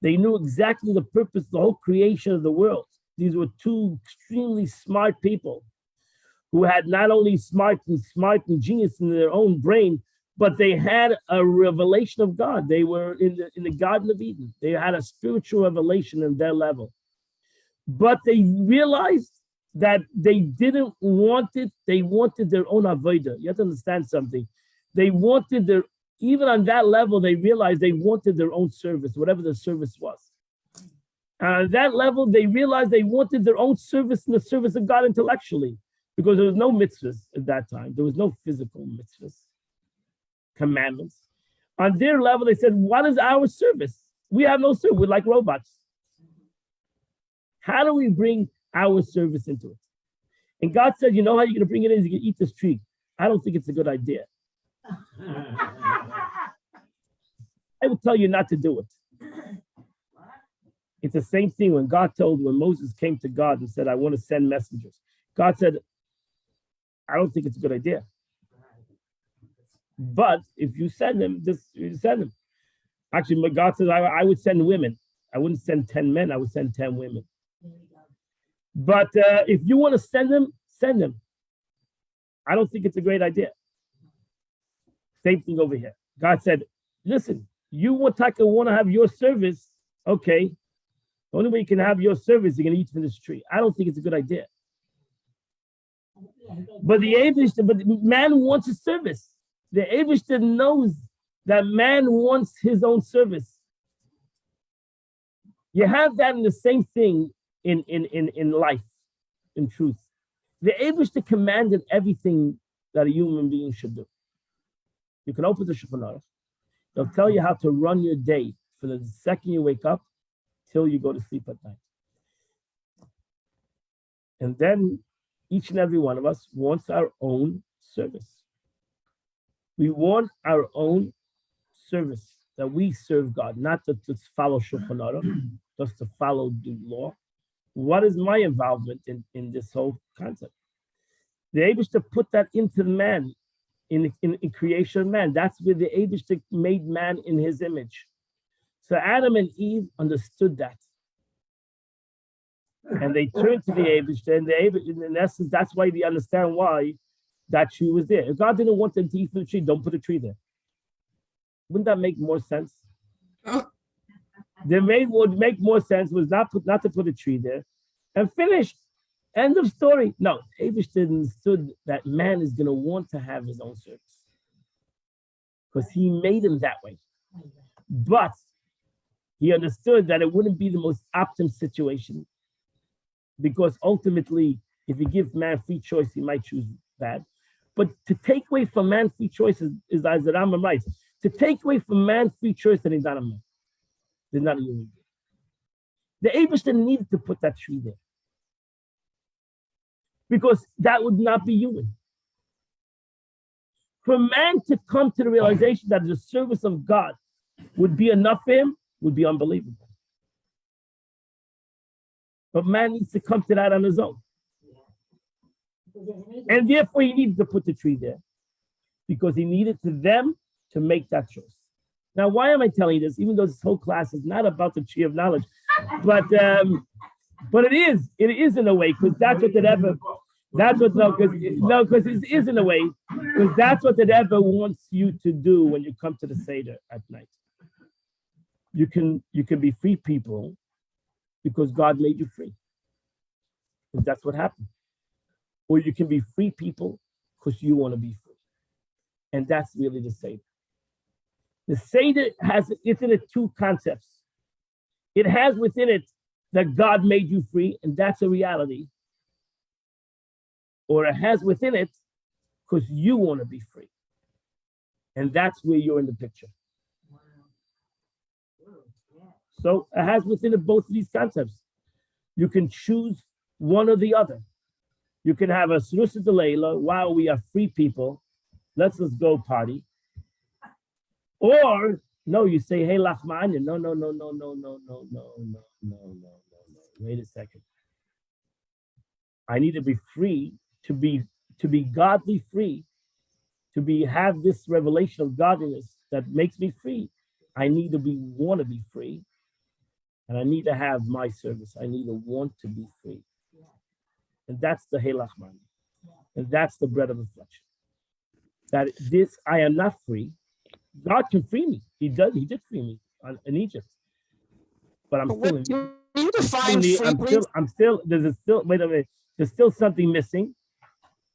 They knew exactly the purpose, the whole creation of the world. These were two extremely smart people who had not only smart and genius in their own brain, but they had a revelation of God. They were in the Garden of Eden. They had a spiritual revelation in their level. But they realized that they didn't want it. They wanted their own avodah. You have to understand something. They wanted even on that level, they realized they wanted their own service, whatever the service was. On that level, they realized they wanted their own service in the service of God intellectually, because there was no mitzvahs at that time. There was no physical mitzvahs, commandments. On their level, they said, what is our service? We have no service. We're like robots. How do we bring our service into it? And God said, you know how you're going to bring it in? You can eat this tree. I don't think it's a good idea. I will tell you not to do it. It's the same thing when Moses came to God and said, I want to send messengers. God said, I don't think it's a good idea. But if you send them, you send them. Actually, God says, I would send women. I wouldn't send 10 men. I would send 10 women. But if you want to send them, send them. I don't think it's a great idea. Same thing over here. God said, listen, you want to have your service, okay. The only way you can have your service, you're going to eat from this tree. I don't think it's a good idea. But man wants a service. The Eibishter knows that man wants his own service. You have that in the same thing in life, in truth. The Eibishter commanded everything that a human being should do. You can open the Shulchan Aruch. They'll tell you how to run your day from the second you wake up till you go to sleep at night. And then each and every one of us wants our own service. We want our own service, that we serve God, not to follow Shulchan Aruch, just to follow the law. What is my involvement in this whole concept? The Abishter put that into the man, in creation of man. That's where the Abishter made man in his image. So Adam and Eve understood that. And they turned to the Abishter, and the Abishter, in essence, that's why they understand why that tree was there. If God didn't want them to eat from the tree, don't put a tree there. Wouldn't that make more sense? Would make more sense was not to put a tree there, and finished. End of story. No, Abishter understood that man is going to want to have his own service because he made him that way. But he understood that it wouldn't be the most optimum situation, because ultimately, if you give man free choice, he might choose bad. But to take away from man free choice is as the Rambam writes, to take away from man free choice, then he's not a man. He's not a human being. The Abishter needed to put that tree there, because that would not be human. For man to come to the realization that the service of God would be enough for him would be unbelievable. But man needs to come to that on his own. And therefore he needed to put the tree there, because he needed to them to make that choice. Now, why am I telling you this? Even though this whole class is not about the tree of knowledge, but it is in a way, because that's what it ever. That's what because it is in a way, because that's what it ever wants you to do when you come to the Seder at night. You can be free people because God made you free. And that's what happened. Or you can be free people because you want to be free. And that's really the Seder. The Seder has within it two concepts. It has within it that God made you free, and that's a reality. Or it has within it because you want to be free. And that's where you're in the picture. So it has within it both of these concepts. You can choose one or the other. You can have a Srusa de Leila, wow, we are free people, let's go party. Or no, you say, hey, Lachmanya, no. Wait a second. I need to be free, to be godly free, have this revelation of godliness that makes me free. I need to want to be free. And I need to have my service. I need to want to be free. And that's the Helach Man. And that's the bread of affliction. That this, I am not free. God can free me. He did free me in Egypt. But I'm still in you define free. There's still something missing,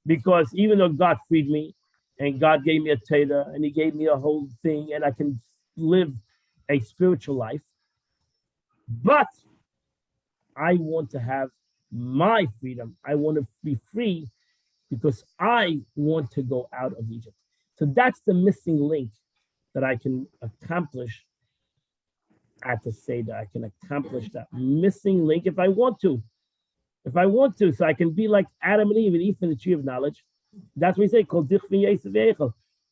because even though God freed me and God gave me a Torah and he gave me a whole thing and I can live a spiritual life, but I want to have my freedom. I want to be free because I want to go out of Egypt. So that's the missing link that I can accomplish at the Seder. I can accomplish that missing link if I want to. So I can be like Adam and Eve and eat from the tree of knowledge. That's what we say,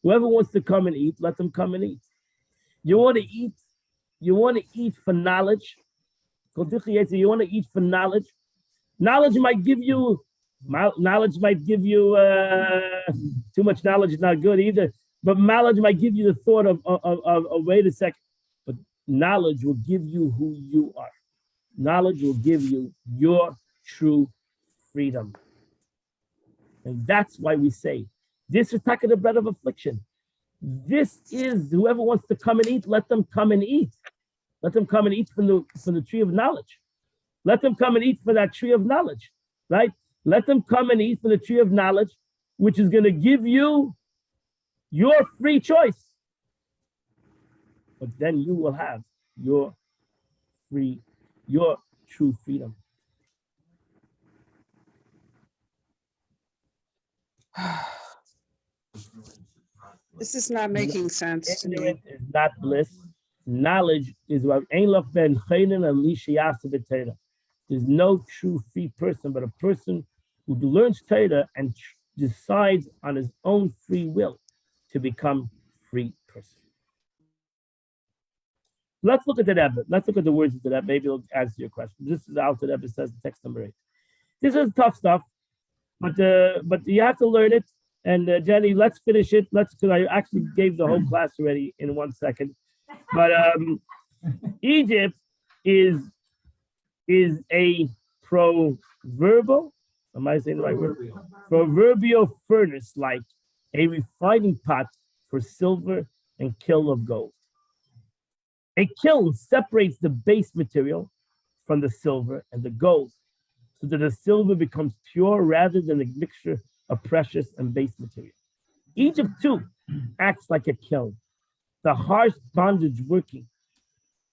whoever wants to come and eat, let them come and eat. You want to eat for knowledge. You want to eat for knowledge. Knowledge might give you too much knowledge is not good either. But knowledge might give you the thought of wait a second. But knowledge will give you who you are. Knowledge will give you your true freedom. And that's why we say, this is talking the bread of affliction. This is whoever wants to come and eat, let them come and eat. Let them come and eat from the tree of knowledge. Let them come and eat from that tree of knowledge, right? Let them come and eat from the tree of knowledge, which is going to give you your free choice. But then you will have your true freedom. This is not making sense to me. Ignorance is not bliss. Knowledge is what the There's no true free person, but a person who learns Torah and decides on his own free will to become free person. Let's look at the Rebbe. Let's look at the words of the Rebbe. Maybe it'll answer your question. This is how the Rebbe says in text number 8. This is tough stuff, but you have to learn it. And Jenny, let's finish it. Because I actually gave the whole class already in 1 second. But Egypt is a proverbial. Am I saying the right word? Proverbial furnace, like a refining pot for silver and kiln of gold. A kiln separates the base material from the silver and the gold, so that the silver becomes pure rather than a mixture of precious and base material. Egypt too acts like a kiln. The harsh bondage working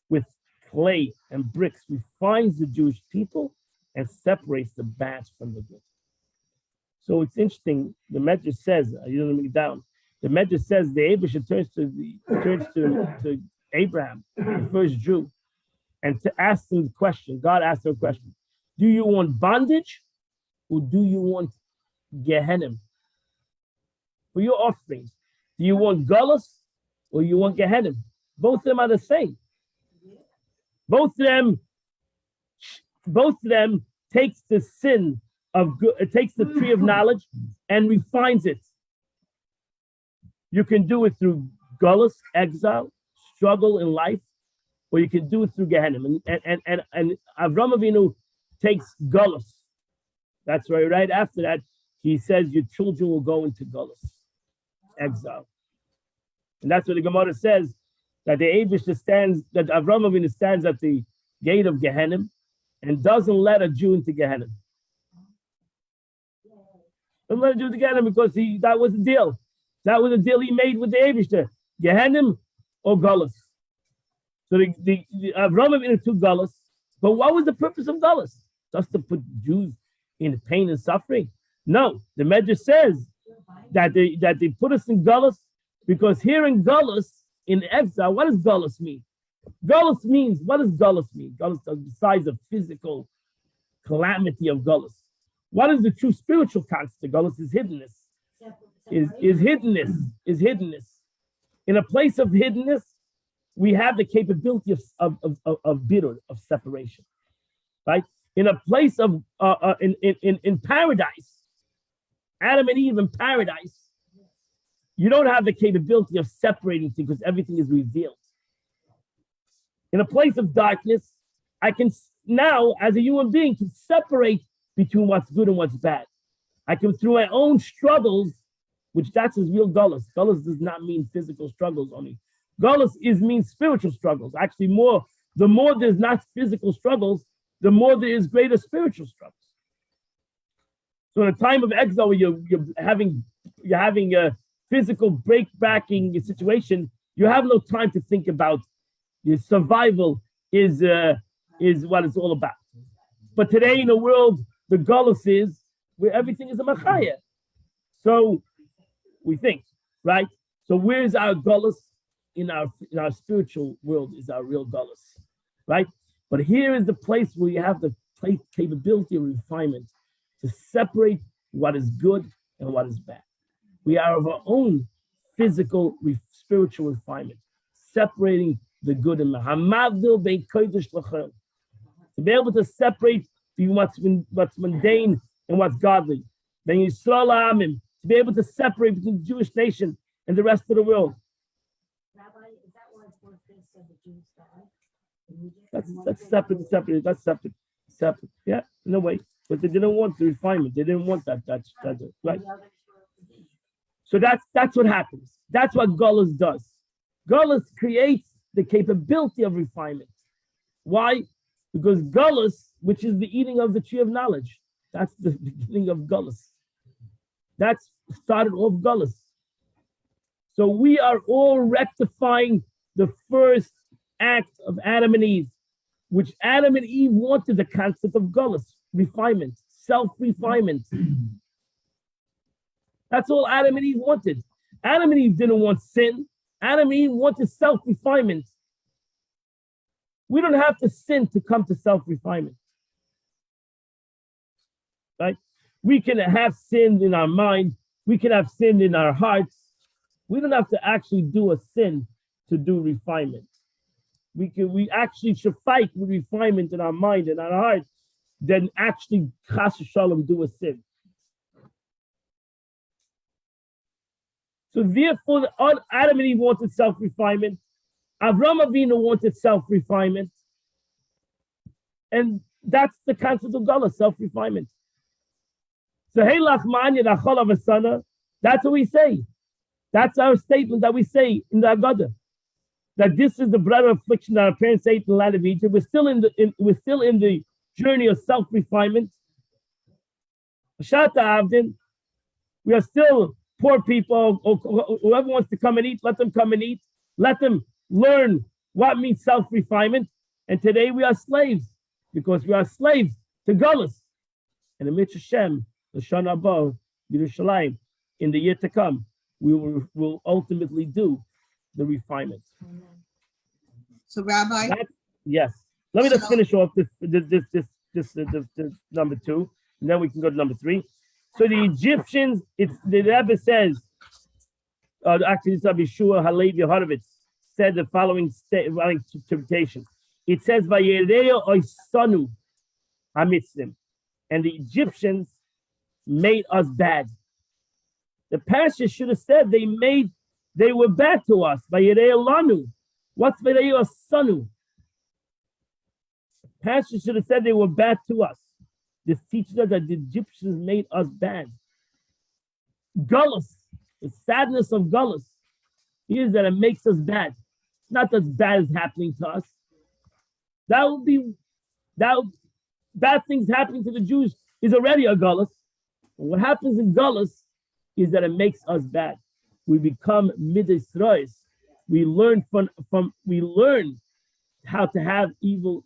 with clay and bricks refines the Jewish people and separates the bad from the good. So it's interesting. The Medrash says, you don't make it down. The Medrash says the Abraham turns to Abraham, the first Jew, and to ask him the question. God asked him a question: do you want bondage, or do you want Gehenna for your offspring? Do you want Gullus, or you want Gehenna? Both of them are the same. Both of them takes the sin of good, it takes the tree of knowledge and refines it. You can do it through Gullus, exile, struggle in life, or you can do it through Gehenna. And Avram Avinu takes Gullus. That's right after that, he says your children will go into Gullus, exile. And that's what the Gemara says, that the Abish stands, that Avram Avinu stands at the gate of Gehenna and doesn't let a Jew into Gehenna. Doesn't let a Jew into Gehenna because that was the deal. That was the deal he made with the Abish, Gehenna or Gullus. So the Avram Avinu took Gullus, but what was the purpose of Gullus? Just to put Jews in pain and suffering? No, the Medrash says that they put us in Gullus because here in Gullus, in exile, what does Gullus mean? Gullus means, what does Gullus mean? Gullus, besides the physical calamity of Gullus, what is the true spiritual concept of Gullus? Is hiddenness. Is hiddenness. In a place of hiddenness, we have the capability of bitter, of separation, right? In a place of in paradise, Adam and Eve in paradise, you don't have the capability of separating things because everything is revealed. In a place of darkness, I can now, as a human being, can separate between what's good and what's bad. I can, through my own struggles, which that's his real Gullus. Gullus does not mean physical struggles only. Gullus means spiritual struggles. Actually, the more there's not physical struggles, the more there is greater spiritual struggles. So in a time of exile, where you're having a physical break-backing situation, you have no time to think about your survival is what it's all about. But today in the world, the Gullus is where everything is a machaya. So we think, right? So where's our Gullus? In our spiritual world is our real Gullus, right? But here is the place where you have the capability of refinement to separate what is good and what is bad. We are of our own physical, spiritual refinement, separating the good and bad. To be able to separate between what's mundane and what's godly. Then to be able to separate between the Jewish nation and the rest of the world. Rabbi, is that why birthday said the Jews died? That's separate. Yeah, in a way. But they didn't want the refinement. They didn't want that. That's right. So that's what happens. That's what Gullus does. Gullus creates the capability of refinement. Why? Because Gullus, which is the eating of the tree of knowledge, that's the beginning of Gullus. That's started off Gullus. So we are all rectifying the first act of Adam and Eve, which Adam and Eve wanted the concept of Gullus, refinement, self-refinement. That's all Adam and Eve wanted. Adam and Eve didn't want sin. Adam and Eve wanted self-refinement. We don't have to sin to come to self-refinement. right? We can have sin in our mind. We can have sin in our hearts. We don't have to actually do a sin to do refinement. We actually should fight with refinement in our mind and our heart than actually chas v'shalom do a sin. So therefore, Adam and Eve wanted self-refinement. Avram Avinu wanted self-refinement. And that's the concept of Gala, self-refinement. So, hey, Lachmanya, Nachol Avasana, that's what we say. That's our statement that we say in the Haggadah. That this is the bread of affliction that our parents ate in the land of Egypt. We're still in the journey of self-refinement. Shata Avdin, we are still poor people. Whoever wants to come and eat, let them come and eat. Let them learn what means self-refinement. And today we are slaves because we are slaves to Gullus. And the Mitzvah Shem, the Shana Above, Yerushalayim, in the year to come, we will ultimately do the refinement. So, Rabbi, Yes. Let me just finish off this number 2, and then we can go to number 3. So the Egyptians, the Rebbe says, actually, it's Rabbi Shua Halevi Horovitz said the following interpretation. It says, "Vayereya oisanu hamitzrim," and the Egyptians made us bad. The pastor should have said they were bad to us. Vayereya lanu. What's vayereya oisanu? The pastor should have said they were bad to us. This teaches us that the Egyptians made us bad. Gullus, the sadness of Gullus is that it makes us bad. It's not that bad is happening to us. Bad things happening to the Jews is already a Gullus. And what happens in Gullus is that it makes us bad. We become midisrois. We learn we learn how to have evil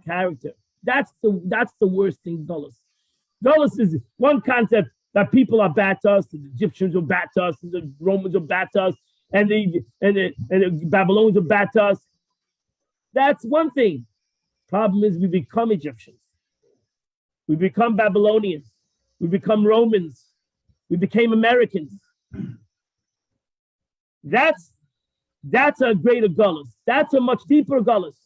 character. That's the worst thing, Gullus. Gullus is one concept that people are bad to us, the Egyptians are bad to us, and the Romans are bad to us, and the Babylonians are bad to us. That's one thing. Problem is we become Egyptians. We become Babylonians. We become Romans. We became Americans. That's a greater Gullus. That's a much deeper Gullus.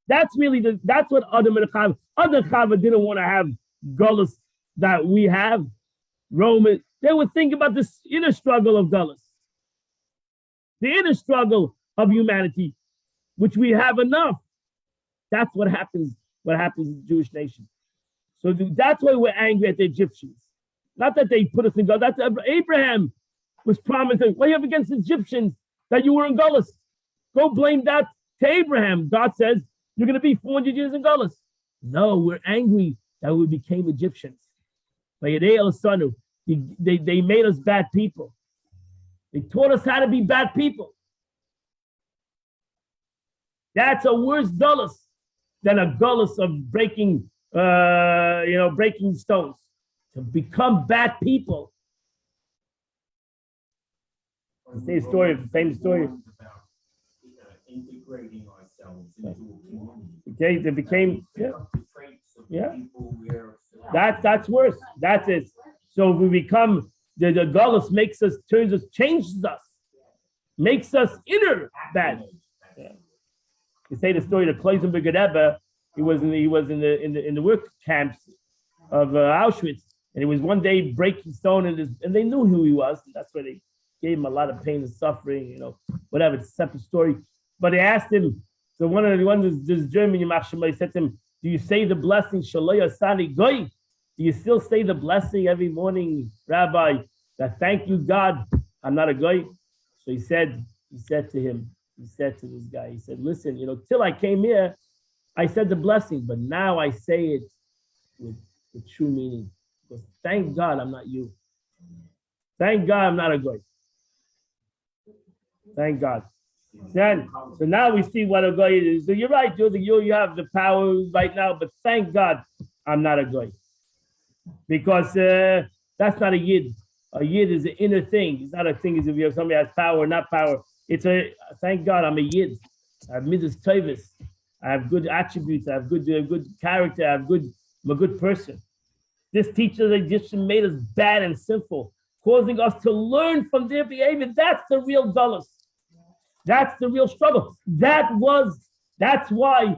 That's what other Chava didn't want to have Gullus that we have. Roman, they would think about this inner struggle of Gullus, the inner struggle of humanity, which we have enough. That's what happens in the Jewish nation. So that's why we're angry at the Egyptians. Not that they put us in Gullus. That's Abraham was promising, what do you have against the Egyptians that you were in Gullus? Go blame that to Abraham. God says, you're going to be 400 years in Gullus. No, we're angry that we became Egyptians. They made us bad people. They taught us how to be bad people. That's a worse Gullus than a Gullus of breaking stones. To become bad people. Say a story, a famous story. Integrating ourselves into a community. Okay, they became That's worse. That's it. So we become the Gullus changes us, makes us inner bad. Yeah. You say the story of Kloisenberg Rebbe. He was in the work camps of Auschwitz, and he was one day breaking stone, and they knew who he was. And that's why they gave him a lot of pain and suffering. Whatever. It's a separate story. But they asked him. So one of this German Yamach said to him, "Do you say the blessing Shaloya Sani Goy? Do you still say the blessing every morning, Rabbi? That thank you, God, I'm not a Goy." So he said to this guy, he said, "Listen, till I came here, I said the blessing, but now I say it with the true meaning. Because thank God I'm not you. Thank God I'm not a Goy. Thank God." So now we see what a Goy is. So you're right, you have the power right now, but thank God I'm not a Goy. Because that's not a Yid. A Yid is an inner thing. It's not a thing as if you have somebody has power or not power. It's thank God I'm a Yid. I have midas tovos. I have good attributes. I have good character. I'm a good person. This teacher of the Egyptian made us bad and sinful, causing us to learn from their behavior. That's the real dullest. That's the real struggle. That's why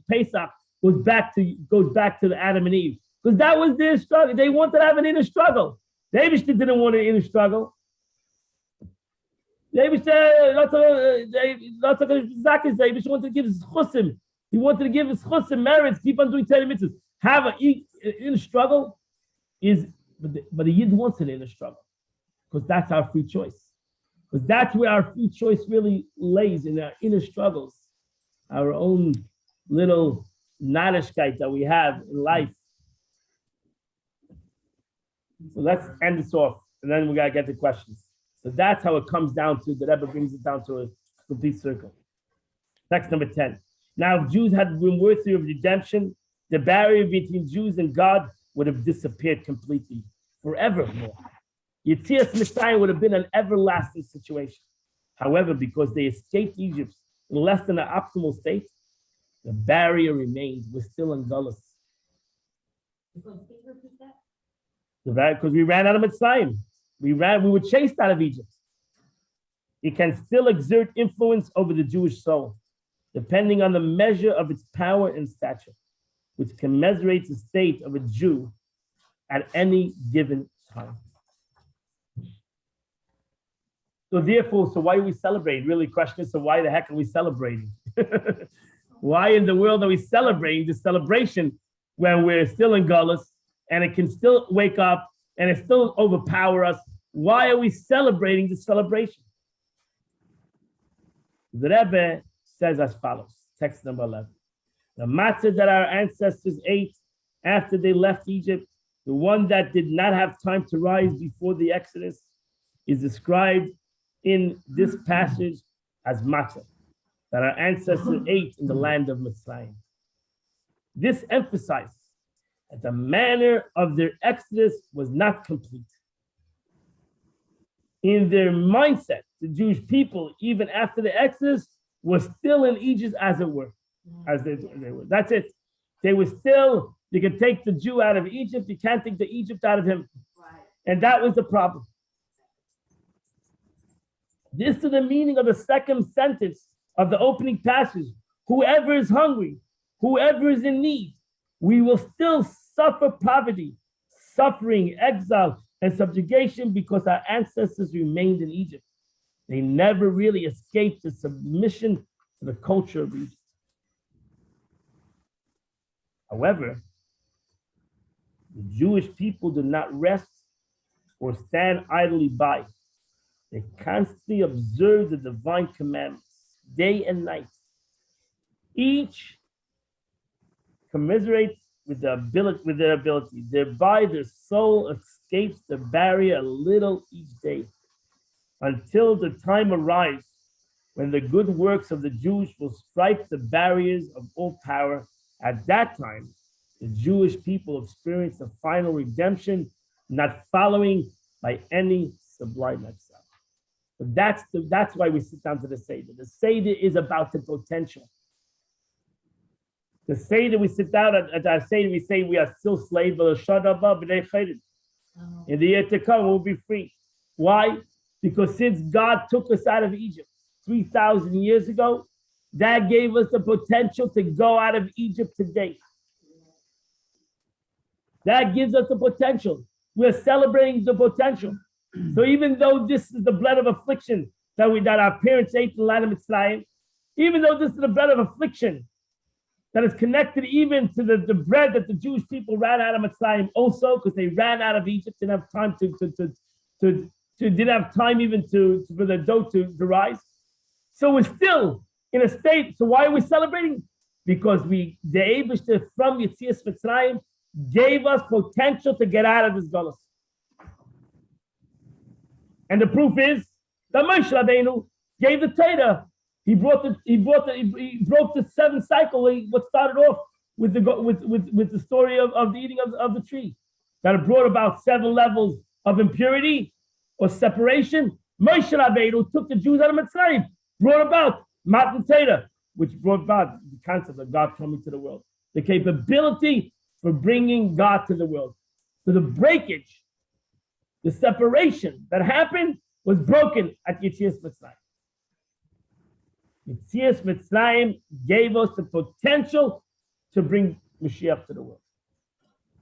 Pesach goes back to the Adam and Eve. Because that was their struggle. They wanted to have an inner struggle. David didn't want an inner struggle. David wanted to give his chusim. He wanted to give his chusim merits, keep on doing 10 mitzvahs. Have an inner struggle but the Yid wants an inner struggle. Because that's our free choice. Because that's where our free choice really lays, in our inner struggles. Our own little narishkeit that we have in life. So let's end this off, and then we gotta get to questions. So that's how it comes down to, the Rebbe brings it down to a complete circle. Text number 10. Now, if Jews had been worthy of redemption, the barrier between Jews and God would have disappeared completely, forevermore. Yetzias Mitzrayim would have been an everlasting situation. However, because they escaped Egypt in less than an optimal state, the barrier remained. We're still in Gullus. Because we ran out of Mitzrayim. We were chased out of Egypt. It can still exert influence over the Jewish soul, depending on the measure of its power and stature, which commiserates the state of a Jew at any given time. So therefore, why are we celebrating? Really, question is, so why the heck are we celebrating? Why in the world are we celebrating this celebration when we're still in Gullus and it can still wake up and it still overpower us? Why are we celebrating this celebration? The Rebbe says as follows, text number 11. The matzah that our ancestors ate after they left Egypt, the one that did not have time to rise before the Exodus, is described in this passage as matzah that our ancestors ate in the land of Mitzrayim. This emphasizes that the manner of their exodus was not complete. In their mindset, the Jewish people, even after the exodus, were still in Egypt as it were. As they were. That's it. They were still, you can take the Jew out of Egypt, you can't take the Egypt out of him. And that was the problem. This is the meaning of the second sentence of the opening passage. Whoever is hungry, whoever is in need, we will still suffer poverty, suffering, exile, and subjugation because our ancestors remained in Egypt. They never really escaped the submission to the culture of Egypt. However, the Jewish people did not rest or stand idly by. They constantly observed the divine commandments day and night. Each commiserates with their ability. Thereby their soul escapes the barrier a little each day, until the time arrives when the good works of the Jews will strike the barriers of all power. At that time, the Jewish people experience the final redemption, not following by any sublime exile. But that's why we sit down to the Seder. The Seder is about the potential. The Seder, we sit down at our Seder, we say we are still slaves, but in the year to come, we'll be free. Why? Because since God took us out of Egypt 3,000 years ago, that gave us the potential to go out of Egypt today. That gives us the potential. We're celebrating the potential. So even though this is the bread of affliction that our parents ate in the land of Mitzrayim, even though this is the bread of affliction that is connected even to the bread that the Jewish people ran out of Mitzrayim also, because they ran out of Egypt, didn't have time didn't have time even for the dough to rise. So we're still in a state. So why are we celebrating? Because the Eibishter from Yetzias Mitzrayim gave us potential to get out of this Golus. And the proof is that Moshe Rabbeinu gave the Torah. He broke the seventh cycle. What started off with the story of the eating of the tree, that it brought about 7 levels of impurity or separation. Moshe Rabbeinu took the Jews out of Mitzrayim, brought about Matan Torah, which brought about the concept of God coming to the world. the capability for bringing God to the world. So the breakage, the separation that happened was broken at Yetzias Mitzrayim. Yetzias Mitzrayim gave us the potential to bring Mashiach to the world.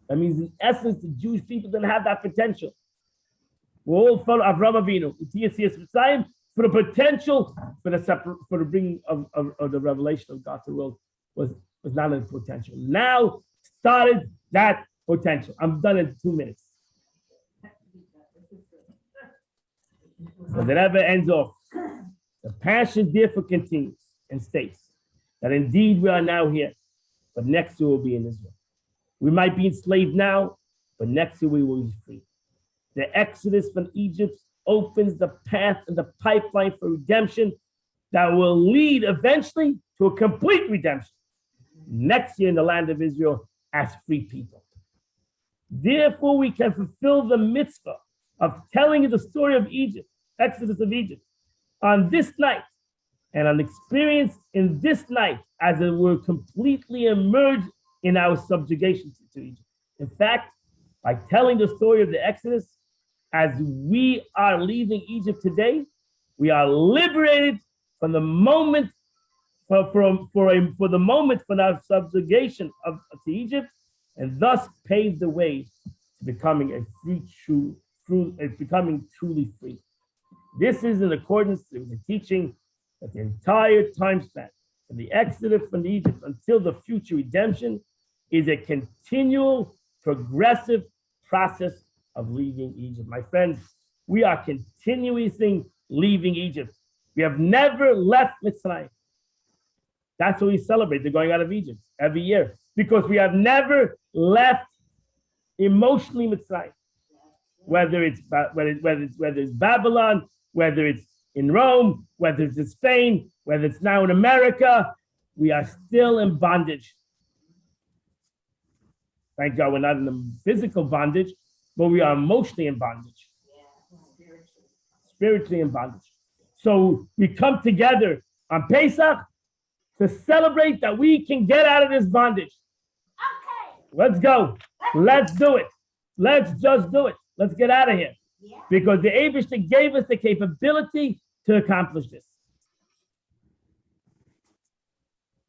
That means, in essence, the Jewish people didn't have that potential. We all follow Avraham Avinu. Yetzias Mitzrayim for the potential for the bringing of the revelation of God to the world was not a potential. Now started that potential. I'm done in 2 minutes. So the Rebbe ends off. The passion therefore continues and states that indeed we are now here, but next year we'll be in Israel. We might be enslaved now, but next year we will be free. The exodus from Egypt opens the path and the pipeline for redemption that will lead eventually to a complete redemption next year in the land of Israel as free people. Therefore, we can fulfill the mitzvah of telling the story of Egypt, Exodus of Egypt, on this night and an experience in this night as it were completely emerged in our subjugation to Egypt. In fact, by telling the story of the Exodus, as we are leaving Egypt today, we are liberated from the moment for the moment from our subjugation to Egypt, and thus pave the way to becoming becoming truly free. This is in accordance with the teaching that the entire time span from the Exodus from Egypt until the future redemption is a continual, progressive process of leaving Egypt. My friends, we are continuously leaving Egypt. We have never left Mitzrayim. That's what we celebrate, the going out of Egypt every year, because we have never left emotionally Mitzrayim. Whether it's Babylon, whether it's in Rome, whether it's in Spain, whether it's now in America, we are still in bondage. Thank God we're not in the physical bondage, but we are emotionally in bondage. Spiritually in bondage. So we come together on Pesach to celebrate that we can get out of this bondage. Okay. Let's go. Let's do it. Let's just do it. Let's get out of here. Yeah. Because the Eibishter gave us the capability to accomplish this.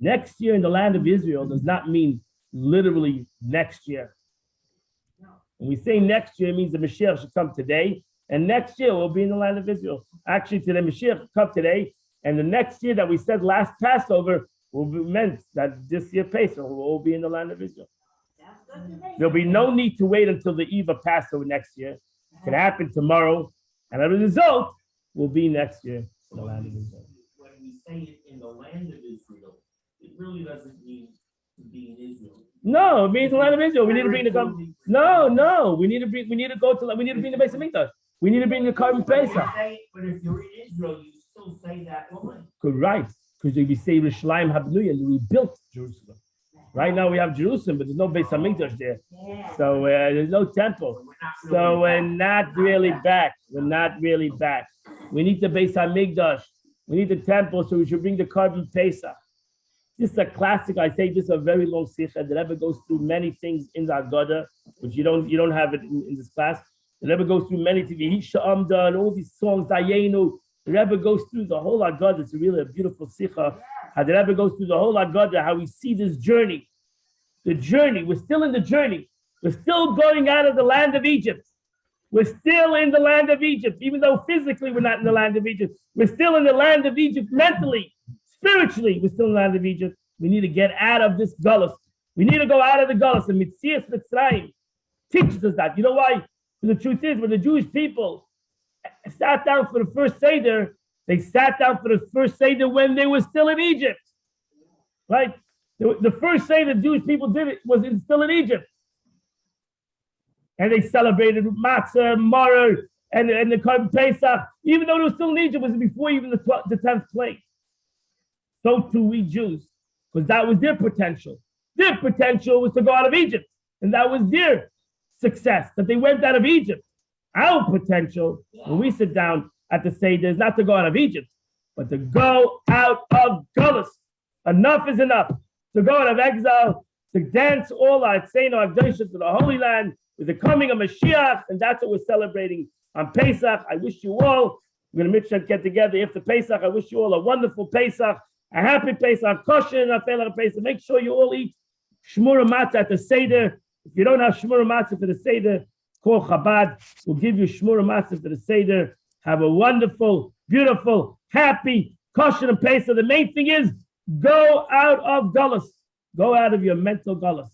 Next year in the land of Israel does not mean literally next year. When we say next year, it means the Mashiach should come today, and next year we'll be in the land of Israel. Actually, today Mashiach will come today, and the next year that we said last Passover will be meant that this year Pesach will all be in the land of Israel. There'll be no need to wait until the eve of Passover next year. It can happen tomorrow, and as a result, we'll be next year in the land of Israel. When we say it in the land of Israel, it really doesn't mean to be in Israel. No, it means the land of Israel. We need to bring the carbon. No. We need to bring the base of Mikdash. We need to bring the carbon Pesach. But if you're in Israel, you still say that line. Right, because we say Yerushalayim Habnuya, we built Jerusalem. Right now we have Jerusalem, but there's no Beis Hamikdash there. So there's no temple. So we're not really back. We're not really back. We need the Beis Hamikdash. We need the temple, so we should bring the carbon Pesach. This is a classic. I say this is a very long sikha. The Rebbe goes through many things in the Haggadah, which you don't have it in this class. The Rebbe goes through many things. Hisha Amda and all these songs. Dayenu. The Rebbe goes through the whole Haggadah. It's really a beautiful sikha. How the Rebbe goes through the whole Haggadah. How we see this journey. The journey. We're still in the journey. We're still going out of the land of Egypt. We're still in the land of Egypt, even though physically we're not in the land of Egypt. We're still in the land of Egypt mentally. Spiritually, we're still in the land of Egypt. We need to get out of this gullus. We need to go out of the gullus. And Yetzias Mitzrayim teaches us that. You know why? Because the truth is, when the Jewish people sat down for the first Seder, they sat down for the first Seder when they were still in Egypt. Right? The first Seder the Jewish people did it was still in Egypt. And they celebrated Matzah, Maror, and the Korban Pesach, even though they were still in Egypt, it was before even the 10th plague. So too we Jews, because that was their potential. Their potential was to go out of Egypt, and that was their success, that they went out of Egypt. Our potential, when we sit down at the Seder, is not to go out of Egypt, but to go out of Gullus. Enough is enough. To go out of exile, to dance all our Tzeno Agdosha to the Holy Land with the coming of Mashiach, and that's what we're celebrating on Pesach. I wish you all, we're going to make sure to get together after Pesach. I wish you all a wonderful Pesach, a happy Pesach, kosher and a Pesach. Make sure you all eat shmura matzah at the Seder. If you don't have shmura matzah for the Seder, call Chabad. We'll give you shmura matzah for the Seder. Have a wonderful, beautiful, happy, kosher and Pesach. The main thing is, go out of gullus. Go out of your mental gullus.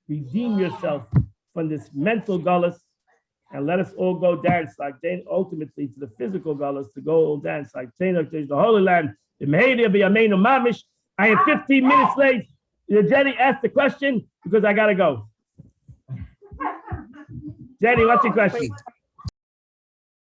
Redeem yourself from this mental gullus, and let us all go dance like they ultimately to the physical gullus, to go all dance like the Holy Land. I am 15 minutes late. Jenny asked the question because I gotta go. Jenny, what's your question? Wait,